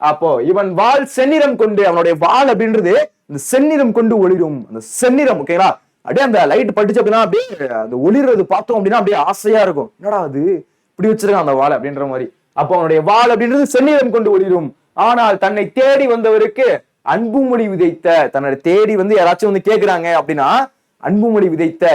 அப்போ இவன் வாள் செந்நிறம் கொண்டு, அவனுடைய வாள் அப்படின்றது இந்த செந்நிறம் கொண்டு ஒளிரும். அந்த செந்நிறம் ஓகேங்களா, அப்படியே அந்த லைட் பட்டுச்சு அப்படின்னா அப்படியே அந்த ஒளிர்றது பார்த்தோம் அப்படின்னா அப்படியே ஆசையா இருக்கும். என்னடா அது இப்படி வச்சிருக்கான் அந்த வாள் அப்படின்ற மாதிரி. அப்போ அவனுடைய வாள் அப்படின்றது செந்நிறம் கொண்டு ஒளிரும், ஆனால் தன்னை தேடி வந்தவருக்கு அன்பு மொழி விதைத்த, தன்னை தேடி வந்து யாராச்சும் வந்து கேட்கிறாங்க அப்படின்னா அன்பு மொழி விதைத்த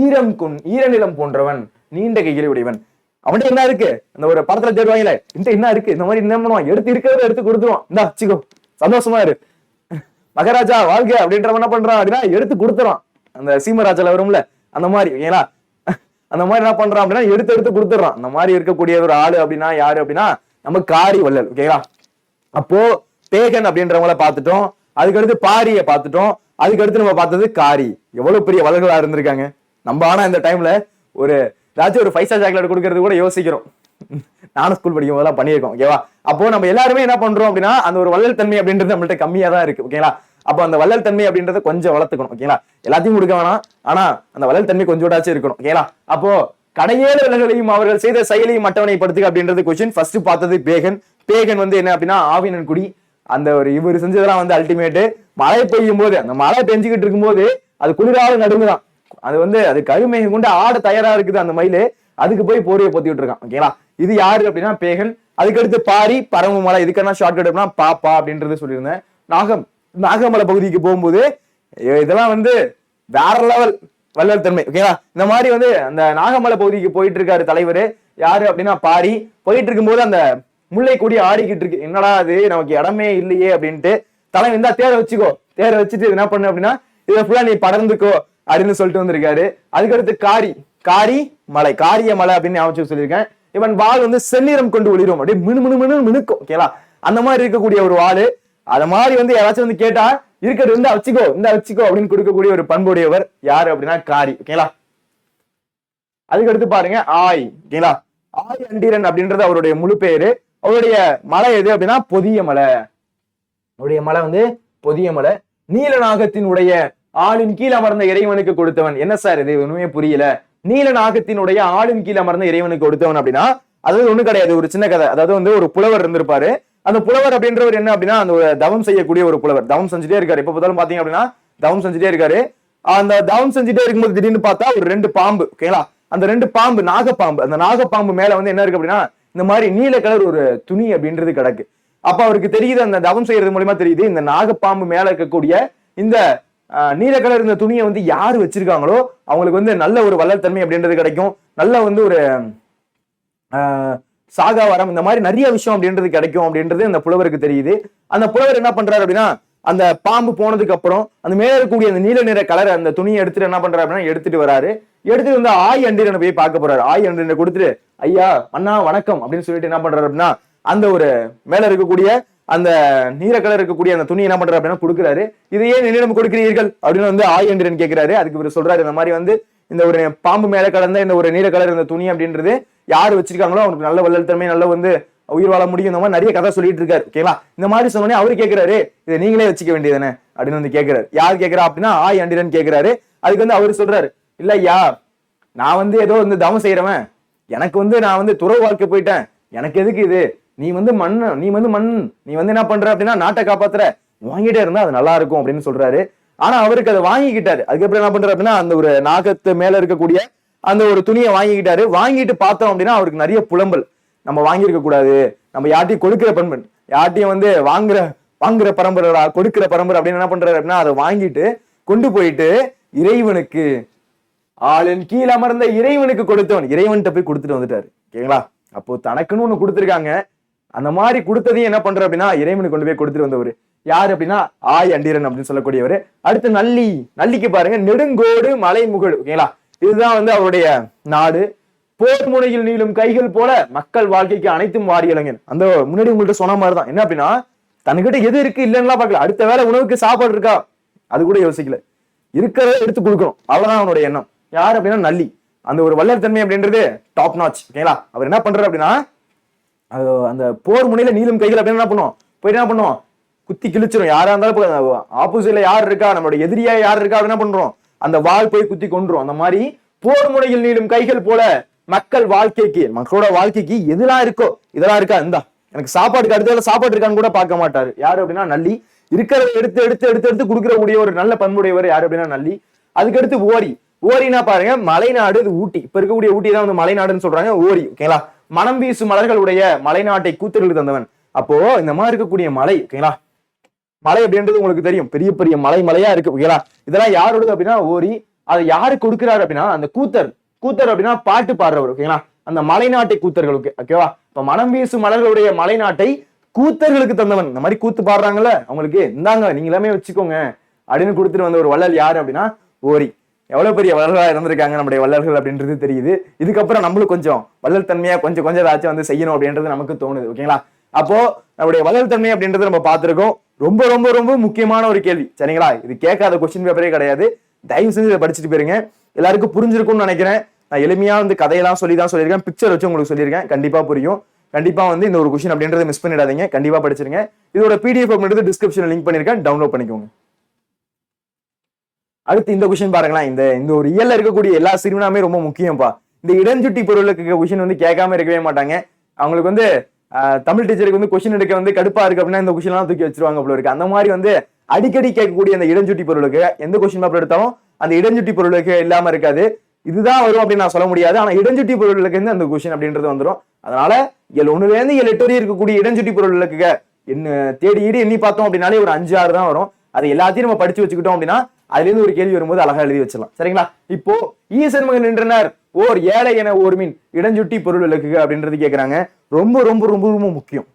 ஈரநிலம் போன்றவன், நீண்ட கைகளை உடையவன். அவன்கிட்ட என்ன இருக்கு, அந்த ஒரு படத்துல தேடுவாங்களே என்ன இருக்கு, இந்த மாதிரி என்ன பண்ணுவான், இருக்கிறத எடுத்து கொடுத்துருவான். இந்தா வச்சுக்கோ, சந்தோஷமா இரு, மகாராஜா வாழ்க அப்படின்றவன் என்ன பண்றான் அப்படின்னா எடுத்து கொடுத்துறான். அந்த சீமராஜால வரும்ல அந்த மாதிரி ஓகேங்களா, அந்த மாதிரி என்ன பண்றான் அப்படின்னா எடுத்து கொடுத்துறான். அந்த மாதிரி இருக்கக்கூடிய ஒரு ஆளு அப்படின்னா யாரு அப்படின்னா நம்ம காரி வள்ளல். ஓகேங்களா, அப்போ பேகன் அப்படின்றவங்கள பார்த்துட்டோம், அதுக்கடுத்து பாரிய பார்த்துட்டோம், அதுக்கடுத்து நம்ம பார்த்தது காரி. எவ்வளவு பெரிய வள்ளல்களா இருந்திருக்காங்க. நம்ம ஆனா இந்த டைம்ல ஒரு ஏதாச்சும் ஒரு 5 ஸ்டார் சாக்லேட் கொடுக்கறது கூட யோசிக்கிறோம். நானும் ஸ்கூல் படிக்கும் போதெல்லாம் பண்ணியிருக்கோம். ஓகேவா, அப்போ நம்ம எல்லாருமே என்ன பண்றோம் அப்படின்னா அந்த ஒரு வள்ளல் தன்மை அப்படின்றது நம்மள்ட்ட கம்மியா தான் இருக்கு. ஓகேங்களா, அப்போ அந்த வள்ளல் தன்மை அப்படின்றத கொஞ்சம் வளர்த்துக்கணும். ஓகேங்களா, எல்லாத்தையும் கொடுக்க வேணாம், ஆனா அந்த வள்ளல் தன்மை கொஞ்சோடாச்சும் இருக்கணும். ஓகேங்களா, அப்போ கடையேழு வள்ளல்களையும் அவர்கள் செய்த செயலையும் அட்டவணைப்படுத்துக அப்படின்றது கொஸ்டின். ஃபர்ஸ்ட் பார்த்தது பேகன். பேகன் வந்து என்ன அப்படின்னா ஆவினன் குடி. அந்த ஒரு இவர் செஞ்சதெல்லாம் வந்து அல்டிமேட். மழை பெய்யும் போது, அந்த மழை பெஞ்சுக்கிட்டு இருக்கும் போது அது குளிரால நடுங்குதான். அது வந்து அது கருமையை கொண்டு ஆட தயாரா இருக்குது அந்த மயிலு, அதுக்கு போய் போர்வையை பொத்தி விட்டுருக்கான். ஓகேங்களா, இது யாரு அப்படின்னா பேகன். அதுக்கடுத்து பாரி பரம மலை, இதுக்கான ஷார்ட்கட் அப்படின்னா பாப்பா அப்படின்றது சொல்லியிருந்தேன். நாகமலை பகுதிக்கு போகும்போது இதெல்லாம் வந்து வேற லெவல் வள்ளல் தன்மை. ஓகேங்களா, இந்த மாதிரி வந்து அந்த நாகமலை பகுதிக்கு போயிட்டு இருக்காரு தலைவர் யாரு அப்படின்னா பாரி. போயிட்டு இருக்கும்போது அந்த முல்லை கொடி ஆடிக்கிட்டு இருக்கு. என்னடா அது நமக்கு இடமே இல்லையே அப்படின்ட்டு தலைவர் இருந்தா தேரை வச்சுக்கோ, தேரை வச்சுட்டு என்ன பண்ணு அப்படின்னா இதை ஃபுல்லா நீ படர்ந்துக்கோ அப்படின்னு சொல்லிட்டு வந்திருக்காரு. அதுக்கடுத்து காரி, காரி மலை, காரிய மலை அப்படின்னு ஞாபகம் சொல்லியிருக்கேன். இவன் வாள் வந்து செந்நிறம் கொண்டு ஒளிரும், அப்படியே மினுக்கும். ஓகேங்களா, அந்த மாதிரி இருக்கக்கூடிய ஒரு வாள். அத மாதிரி வந்து யாராச்சும் வந்து கேட்டா இருக்கிறது இருந்தா வச்சுக்கோ, இந்த வச்சுக்கோ அப்படின்னு கொடுக்கக்கூடிய ஒரு பண்புடையவர் யாரு அப்படின்னா காரி. ஓகேங்களா, அதுக்கடுத்து பாருங்க ஆய். ஓகேங்களா, ஆய் அண்டீரன் அப்படின்றது அவருடைய முழு பேரு. அவருடைய மலை எது அப்படின்னா பொதிய மலை. அவருடைய மலை வந்து பொதிய மலை. நீலநாகத்தினுடைய ஆளின் கீழ் அமர்ந்த இறைவனுக்கு கொடுத்தவன். என்ன சார் இது ஒண்ணுமே புரியல. நீலநாகத்தினுடைய ஆளின் கீழ் அமர்ந்த இறைவனுக்கு கொடுத்தவன் அப்படின்னா அதாவது ஒண்ணு கிடையாது, ஒரு சின்ன கதை. அதாவது வந்து ஒரு புலவர் இருந்திருப்பாரு. அந்த புலவர் அப்படின்றவர் என்ன அப்படின்னா அந்த ஒரு தவம் செய்யக்கூடிய ஒரு புலவர். தவம் செஞ்சுட்டே இருக்காரு. எப்ப பார்த்தாலும் பாத்தீங்க அப்படின்னா தவம் செஞ்சுட்டே இருக்காரு. அந்த தவம் செஞ்சுட்டே இருக்கும்போது திடீர்னு பார்த்தா ஒரு 2 பாம்பு. ஓகேங்களா, அந்த 2 பாம்பு நாகப்பாம்பு. அந்த நாகப்பாம்பு மேல வந்து என்ன இருக்கு அப்படின்னா இந்த மாதிரி நீல கலர் ஒரு துணி அப்படின்றது கிடக்கு. அப்ப அவருக்கு தெரியுது, அந்த தவம் செய்யறது மூலமா தெரியுது, இந்த நாகப்பாம்பு மேல இருக்கக்கூடிய இந்த நீல கலர் இந்த துணியை வந்து யாரு வச்சிருக்காங்களோ அவங்களுக்கு வந்து நல்ல ஒரு வள்ளல் தன்மை அப்படின்றது கிடைக்கும். நல்ல வந்து ஒரு சாகா வரம், இந்த மாதிரி நிறைய விஷயம் அப்படின்றது கிடைக்கும் அப்படின்றது அந்த புலவருக்கு தெரியுது. அந்த புலவர் என்ன பண்றாரு அப்படின்னா அந்த பாம்பு போனதுக்கு அப்புறம் அந்த மேல இருக்கக்கூடிய அந்த நீல நிற கலர் அந்த துணியை எடுத்துட்டு என்ன பண்றாரு அப்படின்னா எடுத்துட்டு வராரு. எடுத்துட்டு வந்து ஆய் அண்டிரனை போய் பார்க்க போறாரு. ஆய் அண்டிரனை கொடுத்துட்டு ஐயா அண்ணா வணக்கம் அப்படின்னு சொல்லிட்டு என்ன பண்றாரு அப்படின்னா அந்த ஒரு மேல இருக்கக்கூடிய அந்த நீல கலர் இருக்கக்கூடிய அந்த துணி என்ன பண்றாரு அப்படின்னா கொடுக்குறாரு. இது ஏன் என்னிடம் கொடுக்கிறீர்கள் அப்படின்னு வந்து ஆய் அண்டிரன் கேட்கிறாரு. அதுக்கு இவர் சொல்றாரு, இந்த மாதிரி வந்து இந்த ஒரு பாம்பு மேல கடந்த இந்த ஒரு நீல கலர் இந்த துணி அப்படின்றது யாரு வச்சிருக்காங்களோ அவனுக்கு நல்ல வள்ளல் தன்மை நல்ல வந்து உயிர் வாழ முடியும். இந்த மாதிரி நிறைய கதை சொல்லிட்டு இருக்காரு. ஓகேங்களா, இந்த மாதிரி சொன்னோடனே அவரு கேட்கிறாரு, இதை நீங்களே வச்சுக்க வேண்டியதானே அப்படின்னு வந்து கேட்கிறாரு. யார் கேட்கிறா அப்படின்னா ஆய் அண்டிரன் கேட்கிறாரு. அதுக்கு வந்து அவரு சொல்றாரு, இல்ல ஐயா நான் வந்து ஏதோ வந்து தவம் செய்யறவன், எனக்கு வந்து நான் வந்து துறவு வாழ்க்கை போயிட்டேன், எனக்கு எதுக்கு இது, நீ வந்து மண் நீ வந்து என்ன பண்ற அப்படின்னா நாட்டை காப்பாத்துற, வாங்கிட்டே இருந்தா அது நல்லா இருக்கும் அப்படின்னு சொல்றாரு. ஆனா அவருக்கு அதை வாங்கிக்கிட்டாரு. அதுக்கப்புறம் என்ன பண்றாரு அப்படின்னா அந்த ஒரு நாகத்து மேல இருக்கக்கூடிய அந்த ஒரு துணியை வாங்கிக்கிட்டாரு. வாங்கிட்டு பார்த்தோம் அப்படின்னா அவருக்கு நிறைய புலம்பல், நம்ம வாங்கியிருக்க கூடாது, நம்ம யார்ட்டையும் கொடுக்கிற பண்பன், யார்ட்டையும் வந்து வாங்குற பரம்பரை கொடுக்கிற பரம்பரை அப்படின்னு என்ன பண்றாரு அப்படின்னா அதை வாங்கிட்டு கொண்டு போயிட்டு இறைவனுக்கு ஆளின் கீழ் அமர்ந்த இறைவனுக்கு கொடுத்தவன் இறைவன்கிட்ட போய் கொடுத்துட்டு வந்துட்டாரு. ஓகேங்களா, அப்போ தனக்குன்னு ஒண்ணு கொடுத்துருக்காங்க, அந்த மாதிரி கொடுத்ததையும் என்ன பண்ற அப்படின்னா இறைவனுக்கு கொண்டு போய் கொடுத்துட்டு வந்தவர் யாரு அப்படின்னா ஆய் அண்டிரன் அப்படின்னு சொல்லக்கூடியவர். அடுத்து நல்லிக்கு பாருங்க, நெடுங்கோடு மலை முகடு. ஓகேங்களா, இதுதான் வந்து அவருடைய நாடு. போர் முனையில் நீளும் கைகள் போல மக்கள் வாழ்க்கைக்கு அனைத்தும் வாரி இளைஞன். அந்த முன்னாடி உங்கள்கிட்ட சொன்ன மாதிரிதான். என்ன அப்படின்னா தன்கிட்ட எது இருக்கு இல்லைன்னா பாக்கல, அடுத்த வேலை உணவுக்கு சாப்பாடு இருக்கா அது கூட யோசிக்கல, இருக்கிறத எடுத்து கொடுக்கணும், அவ்வளவுதான் அவனுடைய எண்ணம். யார் அப்படின்னா நல்லி. அந்த ஒரு வள்ளல் தன்மை அப்படின்றது டாப் நாச். ஓகேங்களா, அவர் என்ன பண்றாரு அப்படின்னா அந்த போர் முனையில நீளும் கைகள் அப்படின்னு என்ன பண்ணுவோம், போயிட்டு என்ன பண்ணுவோம், குத்தி கிழிச்சிரும். யாரா இருந்தாலும் ஆப்போசிட்ல யார் இருக்கா, நம்மளோட எதிரியா யார் இருக்கா என்ன பண்றோம், அந்த வாள் போய் குத்தி கொண்டுரும். அந்த மாதிரி போர் முனையில் நீளும் கைகள் போல மக்களோட வாழ்க்கைக்கு எதெல்லாம் இருக்கோ இதெல்லாம் இருக்கா, இந்தா எனக்கு சாப்பாடுக்கு அடுத்த சாப்பாடு இருக்கான்னு கூட பார்க்க மாட்டாரு. யாரு அப்படின்னா நல்லி. இருக்கிறத எடுத்து எடுத்து எடுத்து எடுத்து கொடுக்கக்கூடிய ஒரு நல்ல பண்புடையவர் யாரு அப்படின்னா நல்லி. அதுக்கடுத்து ஓரினா பாருங்க, மலைநாடு. இது ஊட்டி, இப்ப இருக்கக்கூடிய ஊட்டி தான் வந்து மலைநாடுன்னு சொல்றாங்க. ஓரி. ஓகேங்களா, மனம் வீசும் மலர்களுடைய மலைநாட்டை கூத்தர்களுக்கு தந்தவன். அப்போ இந்த மாதிரி இருக்கக்கூடிய மலை, ஓகேங்களா, மலை அப்படின்றது உங்களுக்கு தெரியும், பெரிய பெரிய மலையா இருக்கு. ஓகேங்களா, இதெல்லாம் யாரோடது அப்படின்னா ஓரி. அதை யாரு கொடுக்கிறாரு அப்படின்னா அந்த கூத்தர் அப்படின்னா பாட்டு பாடுறவர். ஓகேங்களா, அந்த மலைநாட்டை கூத்தர்களுக்கு. ஓகேவா, இப்ப மனம் வீசும் மலர்களுடைய மலைநாட்டை கூத்தர்களுக்கு தந்தவன். இந்த மாதிரி கூத்து பாடுறாங்கல்ல அவங்களுக்கு, இந்தாங்க நீங்க எல்லாமே வச்சுக்கோங்க அப்படின்னு கொடுத்துட்டு வந்த ஒரு வள்ளல் யாரு அப்படின்னா ஓரி. எவ்வளவு பெரிய வள்ளலா இருந்திருக்காங்க நம்முடைய வள்ளல்கள் அப்படின்றது தெரியுது. இதுக்கப்புறம் நம்மளும் கொஞ்சம் வள்ளல் தன்மையா கொஞ்சம் ஏதாச்சும் வந்து செய்யணும் அப்படின்றது நமக்கு தோணுது. ஓகேங்களா, அப்போ நம்முடைய வள்ளல் தன்மை அப்படின்றது நம்ம பார்த்திருக்கோம். ரொம்ப ரொம்ப ரொம்ப முக்கியமான ஒரு கேள்வி. சரிங்களா, இது கேட்காத கொஸ்டின் பேப்பரே கிடையாது. தயவு செஞ்சு இதை படிச்சுட்டு போயிருங்க. எல்லாருக்கும் புரிஞ்சிருக்கும்னு நினைக்கிறேன். நான் எளிமையா வந்து கதையெல்லாம் சொல்லியிருக்கேன், பிக்சர் வச்சு உங்களுக்கு சொல்லியிருக்கேன். கண்டிப்பா புரியும். கண்டிப்பா வந்து இந்த ஒரு கொஸ்டின் அப்படின்றத மிஸ் பண்ணிடாதீங்க, கண்டிப்பா படிச்சிருங்க. இதோட PDF அப்படின்றது டிஸ்கிரிப்ஷன்ல லிங்க் பண்ணிருக்கேன், டவுன்லோட் பண்ணிக்கோங்க. அடுத்து இந்த கொஸ்டின் பாருங்களேன். இந்த ஒரு இயல்ல இருக்கக்கூடிய எல்லா சிறுவனாமே ரொம்ப முக்கியம்ப்பா. இந்த இடஞ்சுட்டி பொருளுக்கு கொஸ்டின் வந்து கேட்காம இருக்கவே மாட்டாங்க. அவங்களுக்கு வந்து தமிழ் டீச்சருக்கு வந்து கொஸ்டின் எடுக்க வந்து கடுப்பா இருக்கு அப்படின்னா இந்த கொஸ்டின் எல்லாம் தூக்கி வச்சிருவாங்க போல இருக்கு. அந்த மாதிரி வந்து அடிக்கடி கேட்கக்கூடிய அந்த இடஞ்சுட்டி பொருளுக்கு எந்த கொஸ்டின் பேப்பர் எடுத்தாலும் அந்த இடஞ்சுட்டி பொருளுக்கு இல்லாம இருக்காது. இதுதான் வரும் அப்படின்னு நான் சொல்ல முடியாது. ஆனா இடஞ்சுட்டி பொருளுக்கு இருந்து அந்த கொஸ்டின் அப்படின்றது வந்துடும். அதனால 1ல இருந்து 7 வரை இருக்கக்கூடிய இடஞ்சுட்டி பொருளுக்கு என்ன தேடி எண்ணி பார்த்தோம் அப்படின்னாலே ஒரு 5-6 தான் வரும். அது எல்லாத்தையும் நம்ம படிச்சு வச்சுக்கிட்டோம் அப்படின்னா அதுல இருந்து ஒரு கேள்வி வரும்போது அழகா எழுதி வச்சிடலாம். சரிங்களா, இப்போ ஈசன் மகன் நின்றனர் ஓர் ஏழை என ஓர் மீன் இடஞ்சுட்டி பொருள் விளக்குக அப்படின்றது கேட்கிறாங்க. ரொம்ப ரொம்ப ரொம்ப ரொம்ப முக்கியம்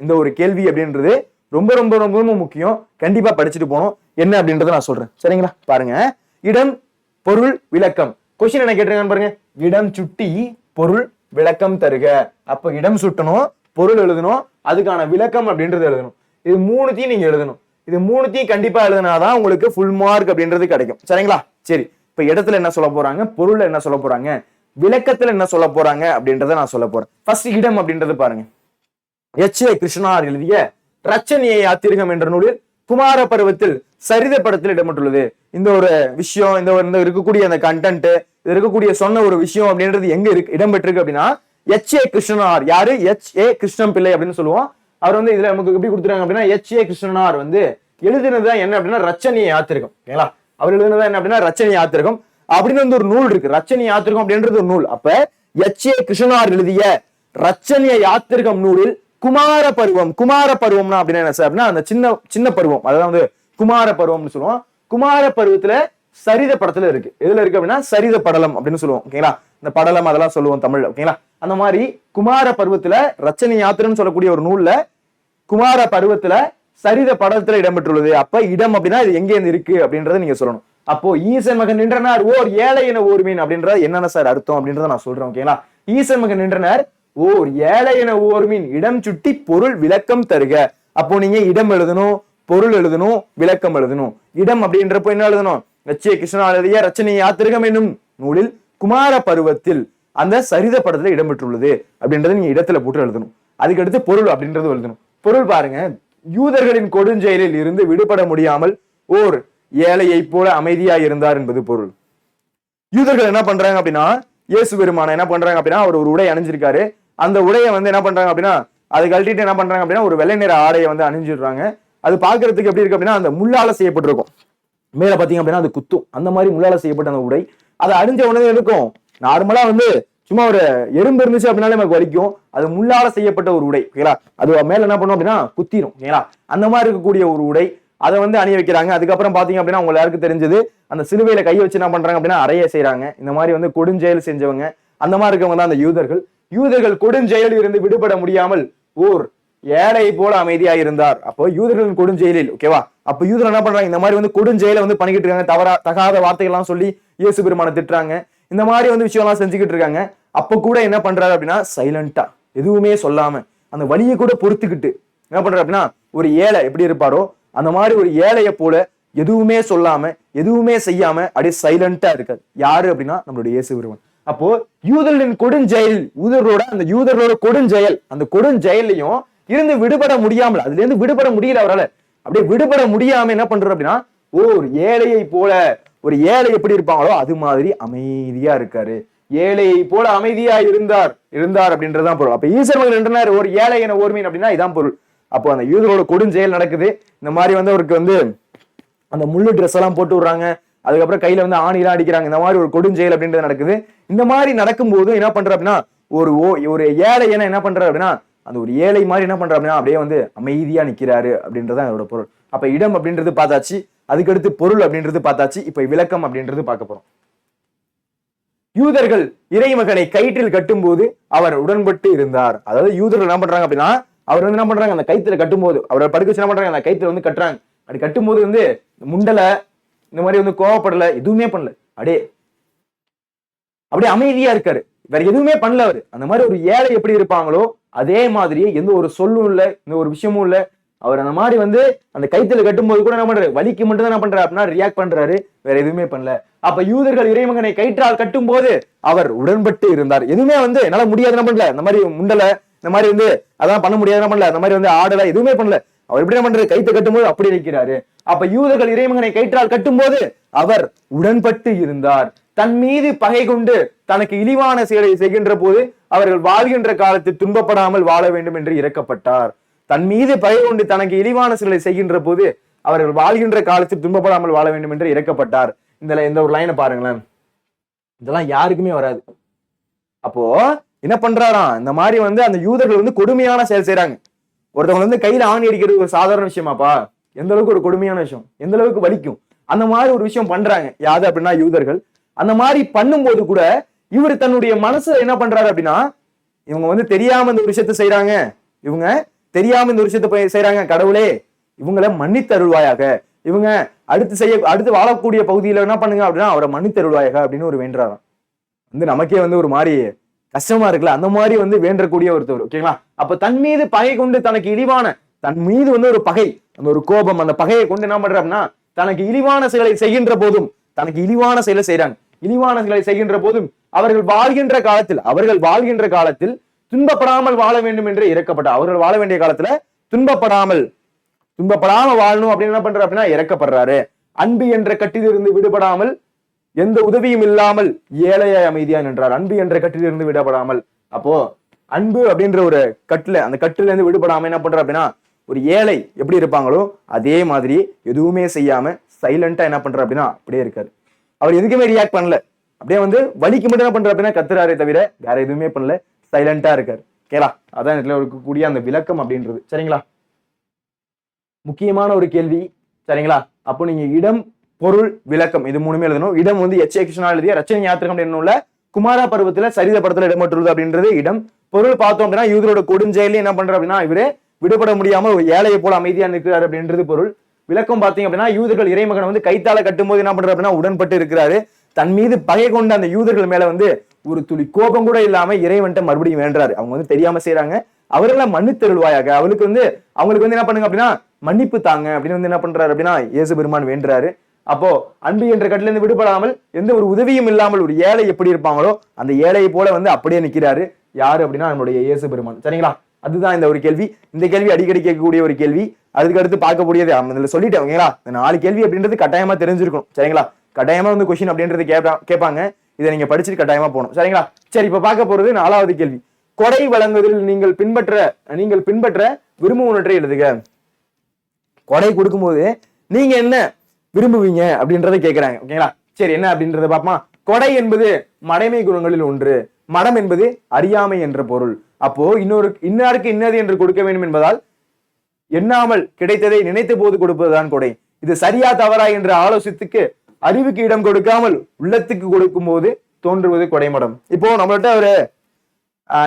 இந்த ஒரு கேள்வி அப்படின்றது. ரொம்ப ரொம்ப ரொம்ப ரொம்ப முக்கியம். கண்டிப்பா படிச்சுட்டு போகணும். என்ன அப்படின்றத நான் சொல்றேன். சரிங்களா, பாருங்க. இடம் பொருள் விளக்கம். கொஸ்டின் என்ன கேட்டிருக்கான்னு பாருங்க. இடம் சுட்டி பொருள் விளக்கம் தருக. அப்ப இடம் சுட்டணும், பொருள் எழுதணும், அதுக்கான விளக்கம் அப்படின்றது எழுதணும். இது 3த்தையும் நீங்க எழுதணும். இது 3த்தையும் கண்டிப்பா எழுதினாதான் உங்களுக்கு ஃபுல் மார்க் அப்படின்றது கிடைக்கும். சரிங்களா, சரி. இப்ப இடத்துல என்ன சொல்ல போறாங்க, பொருள்ல என்ன சொல்ல போறாங்க, விளக்கத்துல என்ன சொல்ல போறாங்க அப்படின்றத நான் சொல்ல போறேன். ஃபர்ஸ்ட் இடம் அப்படின்றது பாருங்க. H.A. கிருஷ்ணனார் எழுதிய ரச்சனையை யாத்திரிகம் என்ற நூலில் குமார பருவத்தில் சரித படத்தில் இடம்பெற்றுள்ளது. இந்த ஒரு விஷயம், இந்த இருக்கக்கூடிய அந்த கண்டென்ட், இருக்கக்கூடிய சொன்ன ஒரு விஷயம் அப்படின்றது எங்க இடம்பெற்றிருக்கு அப்படின்னா H.A. கிருஷ்ணனார். யாரு? H.A. கிருஷ்ணன் பிள்ளை அப்படின்னு சொல்லுவோம். அவர் வந்து இதுல நமக்கு எப்படி கொடுத்துருக்காங்க அப்படின்னா H.A. கிருஷ்ணனார் வந்து எழுதினதுதான் என்ன அப்படின்னா ரச்சனையை யாத்திரிகம். ஓகேங்களா, அவர் எழுதினதான் என்ன அப்படின்னா ரச்சனை யாத்திரிகம் அப்படின்னு வந்து ஒரு நூல் இருக்கு. ரச்சனை யாத்திரிகம் அப்படின்றது ஒரு நூல். அப்ப H.A. கிருஷ்ணனார் எழுதிய ரச்சனை யாத்திரிகம் நூலில் குமார பருவம்னா அப்படின்னா என்ன சார் அப்படின்னா அந்த சின்ன பருவம், அதாவது வந்து குமார பருவம்னு சொல்லுவோம். குமார பருவத்துல சரித படத்துல இருக்கு. எதுல இருக்கு அப்படின்னா சரித படலம் அப்படின்னு சொல்லுவோம். ஓகேங்களா, இந்த படலம் அதெல்லாம் சொல்லுவோம் தமிழ்ல. ஓகேங்களா, அந்த மாதிரி குமார பருவத்துல ரச்சனை யாத்திரைன்னு சொல்லக்கூடிய ஒரு நூல்ல குமார பருவத்துல சரித படத்துல இடம்பெற்றுள்ளது. அப்ப இடம் அப்படின்னா இது எங்க இருந்து இருக்கு அப்படின்றத நீங்க சொல்லணும். அப்போ ஈசன் மகன் நின்றனர் ஓர் ஏழை என ஓர்மீன் அப்படின்றது என்னென்ன சார் அர்த்தம் அப்படின்றத நான் சொல்றேன். ஓகேங்களா? ஈசன் மகன் நின்றனர் ஓர் ஏழை என ஓர்மீன் இடம் சுட்டி பொருள் விளக்கம் தருக. அப்போ நீங்க இடம் எழுதணும், பொருள் எழுதணும், விளக்கம் எழுதணும். இடம் அப்படின்றப்போ என்ன எழுதணும்? லட்சிய கிருஷ்ணா எழுதிய ரச்சனை யாத்திரிகம் என்னும் நூலில் குமார பருவத்தில் அந்த சரித படத்துல இடம்பெற்றுள்ளது அப்படின்றத நீங்க இடத்துல போட்டு எழுதணும். அதுக்கடுத்து பொருள் அப்படின்றது எழுதணும். பொருள் பாருங்க, யூதர்களின் கொடுஞ்செயலில் இருந்து விடுபட முடியாமல் ஓர் ஏழையை போல அமைதியா இருந்தார் என்பது பொருள். யூதர்கள் என்ன பண்றாங்க அப்படின்னா, இயேசு பெருமான என்ன பண்றாங்க அப்படின்னா, அவர் ஒரு உடை அணிஞ்சிருக்காரு. அந்த உடையை வந்து என்ன பண்றாங்க அப்படின்னா, அதை கழட்டிட்டு என்ன பண்றாங்க அப்படின்னா, ஒரு வெள்ளை நிற ஆடையை வந்து அணிஞ்சிடுறாங்க. அது பாக்குறதுக்கு எப்படி இருக்கு அப்படின்னா, அந்த முள்ளால செய்யப்பட்டிருக்கும். மேல பாத்தீங்க அப்படின்னா அது குத்தும். அந்த மாதிரி முள்ளால செய்யப்பட்ட அந்த உடை அதை அணிஞ்ச உடனே இருக்கும். நார்மலா வந்து சும்மா ஒரு எறும்பு இருந்துச்சு அப்படின்னாலே நமக்கு வலிக்கும். அது முள்ளால செய்யப்பட்ட ஒரு உடை. ஓகேங்களா? அது மேல என்ன பண்ணும் அப்படின்னா குத்திரும். ஓகேங்களா? அந்த மாதிரி இருக்கக்கூடிய ஒரு உடை அதை வந்து அணிய வைக்கிறாங்க. அதுக்கப்புறம் பாத்தீங்க அப்படின்னா உங்க எல்லாருக்கும் தெரிஞ்சது, அந்த சிலுவையில கை வச்சு என்ன பண்றாங்க அப்படின்னா அறைய செய்யறாங்க. இந்த மாதிரி வந்து கொடுஞ்செயல் செஞ்சவங்க அந்த மாதிரி இருக்கவங்க தான் அந்த யூதர்கள். யூதர்கள் கொடுஞ்செயலில் இருந்து விடுபட முடியாமல் ஓர் ஏழை போல அமைதியா இருந்தார். அப்போ யூதர்களின் கொடுஞ்செயலில், ஓகேவா? அப்ப யூதர்கள் என்ன பண்றாங்க, இந்த மாதிரி வந்து கொடுஞ்செயலை வந்து பண்ணிக்கிட்டு இருக்காங்க. தகாத வார்த்தைகள்லாம் சொல்லி இயேசு பெருமான திட்டுறாங்க. இந்த மாதிரி வந்து விஷயம் எல்லாம் செஞ்சுக்கிட்டு இருக்காங்க. அப்ப கூட என்ன பண்றாரு அப்படின்னா சைலண்டா எதுவுமே சொல்லாம அந்த வலியை கூட பொறுத்துக்கிட்டு என்ன பண்றாரு அப்படின்னா, ஒரு ஏழை எப்படி இருப்பாரோ அந்த மாதிரி ஒரு ஏழையை போல எதுவுமே சொல்லாம எதுவுமே செய்யாம அப்படியே சைலண்டா இருக்காரு. யாரு அப்படின்னா நம்மளுடைய இயேசு பெருமான். அப்போ யூதர்களின் கொடுஞ்செயல், யூதர்களோட கொடுஞ்செயல், அந்த கொடுஞ்செயலையும் இருந்து விடுபட முடியாமல், அதுல இருந்து விடுபட முடியல அவரால். அப்படியே விடுபட முடியாம என்ன பண்றாரு அப்படின்னா, ஒரு ஏழையை போல, ஒரு ஏழை எப்படி இருப்பாங்களோ அது மாதிரி அமைதியா இருக்காரு. ஏழையை போல அமைதியா இருந்தார் அப்படின்றதுதான் பொருள். அப்ப ஈசன் மகன் நின்றனர் ஒரு ஏழை என ஓர்மீன் அப்படின்னா இதான் பொருள். அப்போ அந்த யூதரோட கொடுஞ்செயல் நடக்குது. இந்த மாதிரி வந்து அவருக்கு வந்து அந்த முள்ளு ட்ரெஸ் எல்லாம் போட்டு விடுறாங்க. அதுக்கப்புறம் கையில வந்து ஆணிலாம் அடிக்கிறாங்க. இந்த மாதிரி ஒரு கொடுஞ்செயல் அப்படின்றது நடக்குது. இந்த மாதிரி நடக்கும்போது என்ன பண்ற அப்படின்னா, ஒரு ஏழை என்ன பண்றாரு அப்படின்னா, அந்த ஒரு ஏழை மாதிரி என்ன பண்ற அப்படின்னா அப்படியே வந்து அமைதியா நிக்கிறாரு அப்படின்றதான் அதோட பொருள். அப்ப இடம் அப்படின்றது பார்த்தாச்சு, அதுக்கடுத்து பொருள் அப்படின்றது பார்த்தாச்சு. இப்ப விளக்கம் அப்படின்றது பார்க்க போறோம். யூதர்கள் இறைமகனை கயிற்றில் கட்டும் போது அவர் உடன்பட்டு இருந்தார். அதாவது யூதர்கள் என்ன பண்றாங்க அப்படின்னா, அவர் வந்து என்ன பண்றாங்க, அந்த கயிற்றுல கட்டும் போது அவரை படுக்க வச்சு என்ன பண்றாங்க, அந்த கயிற்றுல வந்து கட்டுறாங்க. அப்படி கட்டும் போது வந்து முண்டல இந்த மாதிரி வந்து கோவப்படல, எதுவுமே பண்ணல, அப்படியே அமைதியா இருக்காரு. வேற எதுவுமே பண்ணல அவரு. அந்த மாதிரி ஒரு ஏழை எப்படி இருப்பாங்களோ அதே மாதிரியே எந்த ஒரு சொல்லும் இல்ல, எந்த ஒரு விஷயமும் இல்ல. அவர் அந்த மாதிரி வந்து அந்த கைத்துல கட்டும் போது கூட என்ன பண்றாரு, வலிக்கு மட்டும் தான் என்ன பண்றாரு அப்படின்னா ரியாக்ட் பண்றாரு, வேற எதுவுமே பண்ணல. அப்ப யூதர்கள் இறைமகனை கயிற்றால் கட்டும் போது அவர் உடன்பட்டு இருந்தார். எதுவுமே வந்து என்னால முடியாது என்ன பண்ணல, இந்த மாதிரி முண்டல, இந்த மாதிரி வந்து அதான் பண்ண முடியாது என்ன பண்ணல, அந்த மாதிரி வந்து ஆடல, எதுவுமே பண்ணல. அவர் எப்படி என்ன பண்றாரு, கைத்தை கட்டும் போது அப்படி இருக்கிறாரு. அப்ப யூதர்கள் இறைமகனை கயிற்றால் கட்டும் போது அவர் உடன்பட்டு இருந்தார். தன் மீது பகை கொண்டு தனக்கு இழிவான செயலை செய்கின்ற போது அவர்கள் வாழ்கின்ற காலத்தில் துன்பப்படாமல் வாழ வேண்டும் என்று இறக்கப்பட்டார். தன் மீது பகை கொண்டு தனக்கு இழிவான செயலை செய்கின்ற போது அவர்கள் வாழ்கின்ற காலத்தில் துன்பப்படாமல் வாழ வேண்டும் என்று இறக்கப்பட்டார். இந்த ஒரு லைனை பாருங்களேன், இதெல்லாம் யாருக்குமே வராது. அப்போ என்ன பண்றாராம், இந்த மாதிரி வந்து அந்த யூதர்கள் வந்து கொடுமையான செயல் செய்யறாங்க. ஒருத்தவங்க வந்து கையில ஆணி அடிக்கிறது ஒரு சாதாரண விஷயமாப்பா, எந்த அளவுக்கு ஒரு கொடுமையான விஷயம், எந்த அளவுக்கு வலிக்கும், அந்த மாதிரி ஒரு விஷயம் பண்றாங்க. யாது அப்படின்னா யூதர்கள். அந்த மாதிரி பண்ணும்போது கூட இவர் தன்னுடைய மனசுல என்ன பண்றாரு அப்படின்னா, இவங்க வந்து தெரியாம இந்த ஒரு விஷயத்த செய்யறாங்க, இவங்க தெரியாம இந்த ஒரு விஷயத்த செய்யறாங்க, கடவுளே இவங்களை மன்னித்தருள்வாயாக, இவங்க அடுத்து வாழக்கூடிய பகுதியில என்ன பண்ணுங்க அப்படின்னா அவரை மன்னித்தருள்வாயாக அப்படின்னு ஒரு வேண்டாராம். வந்து நமக்கே வந்து ஒரு மாதிரி கஷ்டமா இருக்குல்ல, அந்த மாதிரி வந்து வேண்டக்கூடிய ஒருத்தவர். ஓகேங்களா? அப்ப தன் மீது பகை கொண்டு தனக்கு இழிவான, தன் மீது வந்து ஒரு பகை, அந்த ஒரு கோபம், அந்த பகையை கொண்டு என்ன பண்ற அப்படின்னா தனக்கு இழிவான செயலை செய்கின்ற போதும், தனக்கு இழிவான செயலை செய்யறாங்க, இழிவான செயலை செய்கின்ற போதும் அவர்கள் வாழ்கின்ற காலத்தில் துன்பப்படாமல் வாழ வேண்டும் என்று இறக்கப்பட்ட, அவர்கள் வாழ வேண்டிய காலத்துல துன்பப்படாம வாழணும் அப்படின்னு என்ன பண்ற அப்படின்னா இறக்கப்படுறாரு. அன்பு என்ற கட்டிலிருந்து விடுபடாமல், எந்த உதவியும் இல்லாமல் ஏழையாய் அமைதியா நின்றார். அன்பு என்ற கட்டிலிருந்து விடுபடாமல், அப்போ அன்பு அப்படின்ற ஒரு கட்டுல, அந்த கட்டுல இருந்து விடுபடாம என்ன பண்ற அப்படின்னா ஒரு ஏழை எப்படி இருப்பாங்களோ அதே மாதிரி எதுவுமே செய்யாம சைலண்டா என்ன பண்ற அப்படின்னா அப்படியே இருக்காரு. அவர் எதுக்குமே ரியாக்ட் பண்ணல, அப்படியே வந்து வலிக்கு மட்டும் என்ன பண்ற அப்படின்னா கத்துறாரே தவிர வேற எதுவுமே பண்ணல, சைலண்டா இருக்காரு. கேளா, அதான் இதுல இருக்கக்கூடிய அந்த விளக்கம் அப்படின்றது. சரிங்களா? முக்கியமான ஒரு கேள்வி. சரிங்களா? அப்போ நீங்க இடம், பொருள், விளக்கம் இது மூணுமே எழுதணும். இடம் வந்து எச்.ஏ. கிருஷ்ணா எழுதிய ரச்சனை யாத்திரிகம் என்னுள்ள குமாரா பருவத்துல சரித படத்துல இடம்பெற்றுள்ளது அப்படின்றது இடம். பொருள் பார்த்தோம் அப்படின்னா யூதரோட கொடுஞ்செயல என்ன பண்ற அப்படின்னா இவரு விடுபட முடியாம ஒரு ஏழையை போல அமைதியா நிற்கிறாரு அப்படின்றது பொருள். விளக்கம் பாத்தீங்க அப்படின்னா, யூதர்கள் இறைமகனை வந்து கைத்தால கட்டும்போது என்ன பண்றாரு அப்படின்னா உடன்பட்டு இருக்கிறாரு. தன் மீது பகை கொண்ட அந்த யூதர்கள் மேல வந்து ஒரு துளி கோபம் கூட இல்லாம இறைவன்ட்ட மறுபடியும் வேண்டாரு. அவங்க வந்து தெரியாம செய்யறாங்க, அவரெல்லாம் மன்னித்தருள்வாயாக, அவங்களுக்கு வந்து என்ன பண்ணுங்க அப்படின்னா மன்னிப்பு தாங்க அப்படின்னு வந்து என்ன பண்றாரு அப்படின்னா இயேசு பெருமான் வேண்டுறாரு. அப்போ அன்பு என்ற கட்டில இருந்து விடுபடாமல் எந்த ஒரு உதவியும் இல்லாமல் ஒரு ஏழை எப்படி இருப்பாங்களோ அந்த ஏழையை போல வந்து அப்படியே நிக்கிறாரு. யாரு அப்படின்னா நம்மளுடைய இயேசு பெருமான். சரிங்களா? அதுதான் இந்த ஒரு கேள்வி. இந்த கேள்வி அடிக்கடி கேட்கக்கூடிய ஒரு கேள்வி. அதுக்கு அடுத்து பார்க்கக்கூடியது இதுல சொல்லிட்டேன் ஓகேங்களா. இந்த 4 கேள்வி அப்படின்றது கட்டாயமா தெரிஞ்சிருக்கும். சரிங்களா? கட்டாயமா வந்து கொஸ்டின் அப்படின்றது கேட்பாங்க. இதை நீங்க படிச்சுட்டு கட்டாயமா போகணும். சரிங்களா? சரி, இப்ப பார்க்க போறது 4வது கேள்வி. கொடை வழங்குவதில் நீங்கள் பின்பற்ற விரும்புவனற்றை எழுதுக. கொடை கொடுக்கும்போது நீங்க என்ன விரும்புவீங்க அப்படின்றத கேட்கிறாங்க. ஓகேங்களா? சரி, என்ன அப்படின்றத பாப்போமா. கொடை என்பது மடைமை குணங்களில் ஒன்று. மடம் என்பது அறியாமை என்ற பொருள். அப்போ இன்னாருக்கு இன்னது என்று கொடுக்க வேண்டும் என்பதால் எண்ணாமல் கிடைத்ததை நினைத்த போது கொடுப்பதுதான் கொடை. இது சரியா தவறா என்ற ஆலோசித்துக்கு அறிவுக்கு இடம் கொடுக்காமல் உள்ளத்துக்கு கொடுக்கும் போது தோன்றுவது கொடைமடம். இப்போ நம்மள்ட்ட ஒரு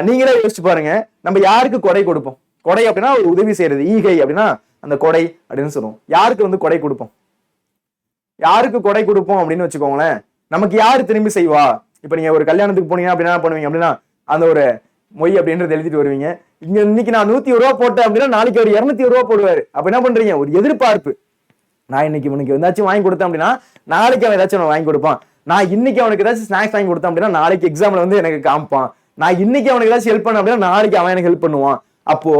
நீங்களே யோசிச்சு பாருங்க, நம்ம யாருக்கு கொடை கொடுப்போம்? கொடை அப்படின்னா ஒரு உதவி செய்யறது, ஈகை அப்படின்னா அந்த கொடை அப்படின்னு சொல்லுவோம். யாருக்கு வந்து கொடை கொடுப்போம்? யாருக்கு கொடை கொடுப்போம் அப்படின்னு வச்சுக்கோங்களேன், நமக்கு யாரு திரும்பி செய்வா? இப்ப நீங்க ஒரு கல்யாணத்துக்கு போனீங்க அப்படின்னா என்ன பண்ணுவீங்க அப்படின்னா அந்த ஒரு மொய் அப்படின்றது எழுதிட்டு வருவீங்க. இன்னைக்கு நான் 101 ரூபா போட்டேன் அப்படின்னா நாளைக்கு ஒரு 201 ரூபா போடுவாரு. அப்ப என்ன பண்றீங்க? ஒரு எதிர்பார்ப்பு. நான் இன்னைக்கு இவனுக்கு ஏதாச்சும் வாங்கி கொடுத்தேன் அப்படின்னா நாளைக்கு அவன் ஏதாச்சும் வாங்கி கொடுப்பான். நான் இன்னைக்கு அவனுக்கு ஏதாச்சும் ஸ்நாக்ஸ் வாங்கி கொடுத்தேன் அப்படின்னா நாளைக்கு எக்ஸாம்ல வந்து எனக்கு காமிப்பான். நான் இன்னைக்கு அவனுக்கு ஏதாச்சும் ஹெல்ப் பண்ண அப்படின்னா நாளைக்கு அவன் எனக்கு ஹெல்ப் பண்ணுவான். அப்போ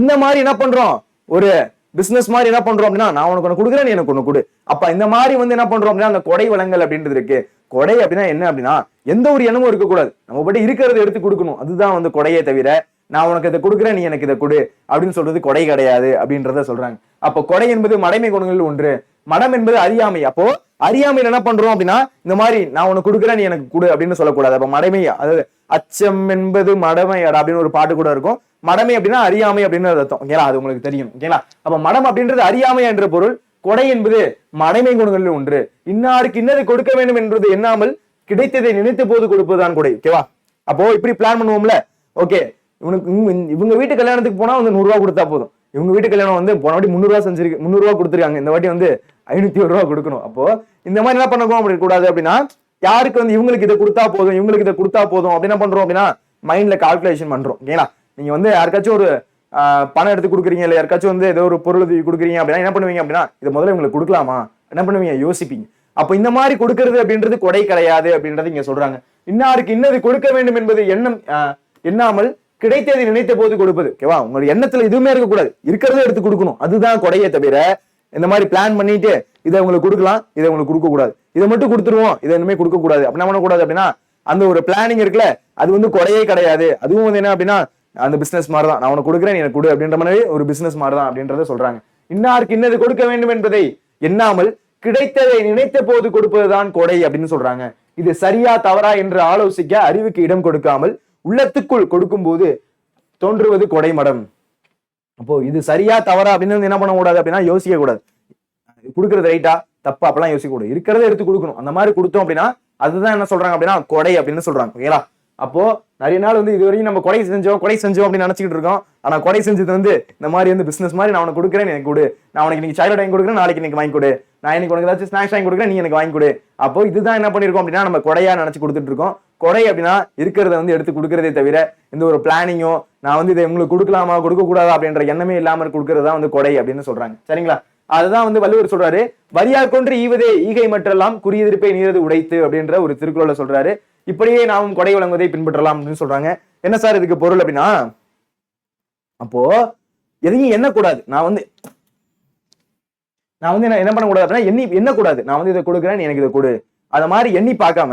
இந்த மாதிரி என்ன பண்றோம்? ஒரு பிசினஸ் மாதிரி என்ன பண்றோம் அப்படின்னா நான் உனக்கு ஒன்று கொடுக்குறேன், நீ எனக்கு ஒன்று கொடு. அப்ப இந்த மாதிரி வந்து என்ன பண்றோம் அப்படின்னா அந்த கொடை வழங்கல் அப்படின்றது இருக்கு. கொடை அப்படின்னா என்ன அப்படின்னா எந்த ஒரு எண்ணமும் இருக்கக்கூடாது, நம்ம படி இருக்கிறத எடுத்து கொடுக்கணும். அதுதான் வந்து கொடையை தவிர நான் உனக்கு இதை கொடுக்குறேன், நீ எனக்கு இதை கொடு அப்படின்னு சொல்றது கொடை கிடையாது அப்படின்றத சொல்றாங்க. அப்போ கொடை என்பது மடைமை குணங்களில் ஒன்று. மடம் என்பது அறியாமை. அப்போ அறியாமையில் என்ன பண்றோம் அப்படின்னா இந்த மாதிரி நான் உனக்கு கொடுக்குறேன், நீ எனக்கு கொடு அப்படின்னு சொல்லக்கூடாது. அப்ப மடைமை, அதாவது அச்சம் என்பது மடமை அப்படின்னு ஒரு பாட்டு கூட இருக்கும். மடமை அப்படின்னா அறியாமை அப்படின்னு அர்த்தம். ஓகேங்களா? அது உங்களுக்கு தெரியும். ஓகேங்களா? அப்ப மடம் அப்படின்றது அறியாமை என்ற பொருள். கொடை என்பது மடைமை குணங்களில் ஒன்று. இன்னாருக்கு இன்னதை கொடுக்க வேண்டும் என்பது எண்ணாமல் கிடைத்ததை நினைத்த போது கொடுப்பதுதான் கொடை. ஓகேவா? அப்போ இப்படி பிளான் பண்ணுவோம்ல. ஓகே, இவங்க வீட்டு கல்யாணத்துக்கு போனா வந்து 100 ரூபா கொடுத்தா போதும். இவங்க வீட்டு கல்யாணம் வந்து போன வாட்டி 300 ரூபா செஞ்சிருக்கு, 300 ரூபா கொடுத்துருக்காங்க, இந்த வாட்டி வந்து 501 ரூபா கொடுக்கணும். அப்போ இந்த மாதிரி என்ன பண்ணணும் அப்படி கூடாது அப்படின்னா யாருக்கு வந்து இவங்களுக்கு இதை கொடுத்தா போதும், இவங்களுக்கு இதை கொடுத்தா போதும் அப்படி என்ன பண்றோம் அப்படின்னா மைண்ட்ல கால்குலேஷன் பண்றோம். ஓகேங்களா? நீங்க வந்து யாருக்காச்சும் ஒரு பணம் எடுத்து கொடுக்குறீங்க, இல்ல யாருக்காச்சும் வந்து ஏதோ ஒரு பொருள் கொடுக்குறீங்க அப்படின்னா என்ன பண்ணுவீங்க அப்படின்னா இதை முதல்ல உங்களுக்கு கொடுக்கலாமா என்ன பண்ணுவீங்க? யோசிப்பீங்க. அப்ப இந்த மாதிரி கொடுக்கறது அப்படின்றது கொடை கிடையாது அப்படின்றது இங்க சொல்றாங்க. இன்னாருக்கு இன்னது கொடுக்க வேண்டும் என்பது எண்ணாமல் கிடைத்ததை நினைத்த போது கொடுப்பது. ஓகேவா? உங்களுடைய எண்ணத்துல எதுவுமே இருக்கக்கூடாது, இருக்கிறத எடுத்து கொடுக்கணும். அதுதான் கொடையை தவிர இந்த மாதிரி பிளான் பண்ணிட்டு இதை உங்களுக்கு கொடுக்கலாம், இதை உங்களுக்கு கொடுக்க கூடாது, இதை மட்டும் கொடுத்துருவோம், இதை இனிமே கொடுக்க கூடாது அப்படி என்ன பண்ணக்கூடாது அப்படின்னா அந்த ஒரு பிளானிங் இருக்குல்ல, அது வந்து கொடையே கிடையாது. அதுவும் வந்து என்ன அப்படின்னா அந்த பிசினஸ் மாதிரி தான். நான் உனக்கு கொடுக்குறேன், நீ எனக்கு கொடு அப்படின்ற மாதிரி ஒரு பிசினஸ் மாதிரி தான் அப்படின்றத சொல்றாங்க. இன்னாருக்கு இன்னது கொடுக்க வேண்டும் என்பதை எண்ணாமல் கிடைத்ததை நினைத்த போது கொடுப்பதுதான் கொடை அப்படின்னு சொல்றாங்க. இது சரியா தவறா என்று ஆலோசிக்க அறிவுக்கு இடம் கொடுக்காமல் உள்ளத்துக்குள் கொடுக்கும் போது தோன்றுவது கொடை மடம். அப்போ இது சரியா தவறா அப்படின்னு என்ன பண்ண கூடாது அப்படின்னா யோசிக்க கூடாது. கொடுக்கறது ரைட்டா தப்பா அப்பெல்லாம் யோசிக்க கூடாது, இருக்கிறத எடுத்து கொடுக்கணும். அந்த மாதிரி கொடுத்தோம் அப்படின்னா அதுதான் என்ன சொல்றாங்க அப்படின்னா கொடை அப்படின்னு சொல்றாங்க. ஓகேங்களா? அப்போ நிறைய நாள் வந்து இது வரைக்கும் நம்ம கொடை செஞ்சோம் அப்படின்னு நினைச்சிட்டு இருக்கோம். ஆனா கொடை செஞ்சது வந்து இந்த மாதிரி வந்து பிசினஸ் மாதிரி நான் உனக்கு கொடுக்குறேன், எனக்கு கொடு, நான் உனக்கு இன்னைக்கு சாக்லேட் வாங்கி கொடுக்குறேன், நாளைக்கு எனக்கு வாங்கி கொடு, நான் இன்னைக்கு உனக்கு ஏதாச்சும் ஸ்நாக்ஸ் வாங்கி கொடுக்குறேன், நீ எனக்கு வாங்கி கொடு. அப்போ இதுதான் என்ன பண்ணிருக்கோம் அப்படின்னா நம்ம கொடையா நினைச்சு கொடுத்துட்டு இருக்கோம். கொடை அப்படின்னா இருக்கிறத வந்து எடுத்து கொடுக்கறதே தவிர இந்த ஒரு பிளானிங்கோ நான் வந்து இதை உங்களுக்கு கொடுக்கலாமா கொடுக்க கூடாதா அப்படின்ற எண்ணமே இல்லாமல் கொடுக்கறதா வந்து கொடை அப்படின்னு சொல்றாங்க. சரிங்களா? அதுதான் வந்து வள்ளுவர் சொல்றாரு, வரியார் கொன்று ஈவதே ஈகை மற்றெல்லாம் குறியெதிர்ப்பை நீரது உடைத்து அப்படின்ற ஒரு திருக்குறளை சொல்றாரு. இப்படியே நாமும் கொடை வழங்குவதை பின்பற்றலாம் அப்படின்னு சொல்றாங்க. என்ன சார் இதுக்கு பொருள் அப்படின்னா அப்போ எதையும் எண்ணக்கூடாது. நான் வந்து என்ன பண்ணக்கூடாது அப்படின்னா எண்ணக்கூடாது. நான் வந்து இதை கொடுக்குறேன், நீ எனக்கு இதை கொடு, அத மாதிரி எண்ணி பார்க்காம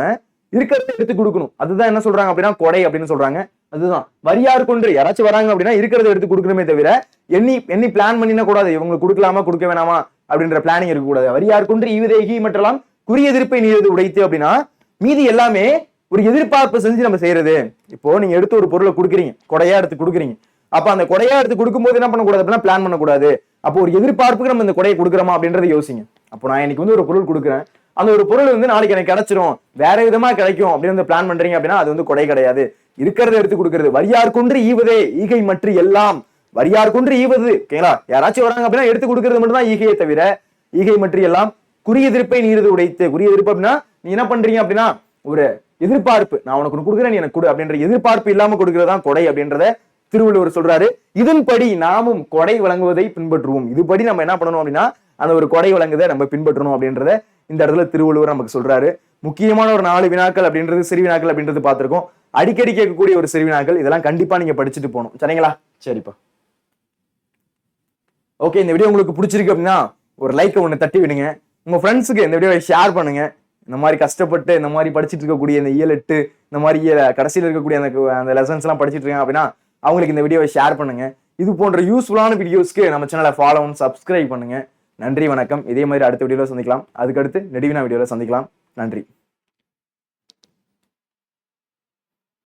இருக்கிறத எடுத்து கொடுக்கணும். அதுதான் என்ன சொல்றாங்க அப்படின்னா கொடை அப்படின்னு சொல்றாங்க. அதுதான் வரியார் கொன்று யாராச்சும் வராங்க அப்படின்னா இருக்கிறத எடுத்து கொடுக்கணுமே தவிர எண்ணி பிளான் பண்ணினா கூடாது, இவங்களுக்கு கொடுக்கலாமா கொடுக்க வேணாமா அப்படின்ற பிளானிங் இருக்கக்கூடாது. வரியார் கொன்று ஈவதேகி மற்றெல்லாம் குறிய எதிர்ப்பை நீரது உடைத்து அப்படின்னா மீதி எல்லாமே ஒரு எதிர்பார்ப்பு செஞ்சு நம்ம செய்யறது. இப்போ நீங்க எடுத்து ஒரு பொருளை கொடுக்குறீங்க, கொடையா எடுத்து கொடுக்குறீங்க. அப்ப அந்த கொடையா எடுத்து கொடுக்கும்போது என்ன பண்ணக்கூடாது அப்படின்னா பிளான் பண்ணக்கூடாது. அப்போ ஒரு எதிர்பார்ப்புக்கு நம்ம இந்த கொடையை கொடுக்குறோமா அப்படின்றத யோசிங்க. அப்போ நான் இன்னைக்கு வந்து ஒரு பொருள் கொடுக்குறேன், அந்த ஒரு பொருள் வந்து நாளைக்கு எனக்கு கிடைச்சிரும், வேற விதமா கிடைக்கும் அப்படின்னு பிளான் பண்றீங்க அப்படின்னா அது வந்து கொடை கிடையாது. இருக்கிறத எடுத்து கொடுக்கறது. வரியார் கொன்று ஈவதே ஈகை மற்ற எல்லாம் வரியார் கொன்று ஈவது. ஓகேங்களா, யாராச்சும் வராங்க அப்படின்னா எடுத்து கொடுக்கறது மட்டும் தான் ஈகையை தவிர ஈகை மற்றி எல்லாம் குறி எதிர்ப்பை நீரது உடைத்து. குறி எதிர்ப்பு அப்படின்னா நீ என்ன பண்றீங்க அப்படின்னா ஒரு எதிர்பார்ப்பு, நான் உனக்கு கொடுக்குறேன் நீ எனக்கு கொடு அப்படின்ற எதிர்பார்ப்பு இல்லாம கொடுக்கறதான் கொடை அப்படின்றத திருவள்ளுவர் சொல்றாரு. இதன்படி நாமும் கொடை வழங்குவதை பின்பற்றுவோம். இதுபடி நம்ம என்ன பண்ணணும் அப்படின்னா அந்த ஒரு கொடை வழங்குதை நம்ம பின்பற்றணும் அப்படின்றத இந்த இடத்துல திருவள்ளுவர் நமக்கு சொல்றாரு. முக்கியமான ஒரு 4 வினாக்கள் அப்படின்றது சிறு வினாக்கள் அப்படின்றது பார்த்திருக்கோம். அடிக்கடி கேட்கக்கூடிய ஒரு சிறு வினாக்கள், இதெல்லாம் கண்டிப்பா நீங்க படிச்சுட்டு போகணும். சரிங்களா? சரிப்பா. ஓகே, இந்த வீடியோ உங்களுக்கு பிடிச்சிருக்கு அப்படின்னா ஒரு லைக்கை ஒன்று தட்டி விடுங்க. உங்க ஃப்ரெண்ட்ஸுக்கு இந்த வீடியோவை ஷேர் பண்ணுங்க. இந்த மாதிரி கஷ்டப்பட்டு இந்த மாதிரி படிச்சுட்டு இருக்கக்கூடிய இந்த இயல் 8 இந்த மாதிரி கடைசியில் இருக்கக்கூடிய அந்த லெசன்ஸ் எல்லாம் படிச்சுட்டு இருக்காங்க அப்படின்னா அவங்களுக்கு இந்த வீடியோவை ஷேர் பண்ணுங்க. இது போன்ற யூஸ்ஃபுல்லான வீடியோஸ்க்கு நம்ம சேனலை ஃபாலோ அண்ட் சப்ஸ்கிரைப் பண்ணுங்க. நன்றி, வணக்கம். இதே மாதிரி அடுத்த வீடியோல சந்திக்கலாம். அதுக்கடுத்து நெடுவினா வீடியோல சந்திக்கலாம். நன்றி.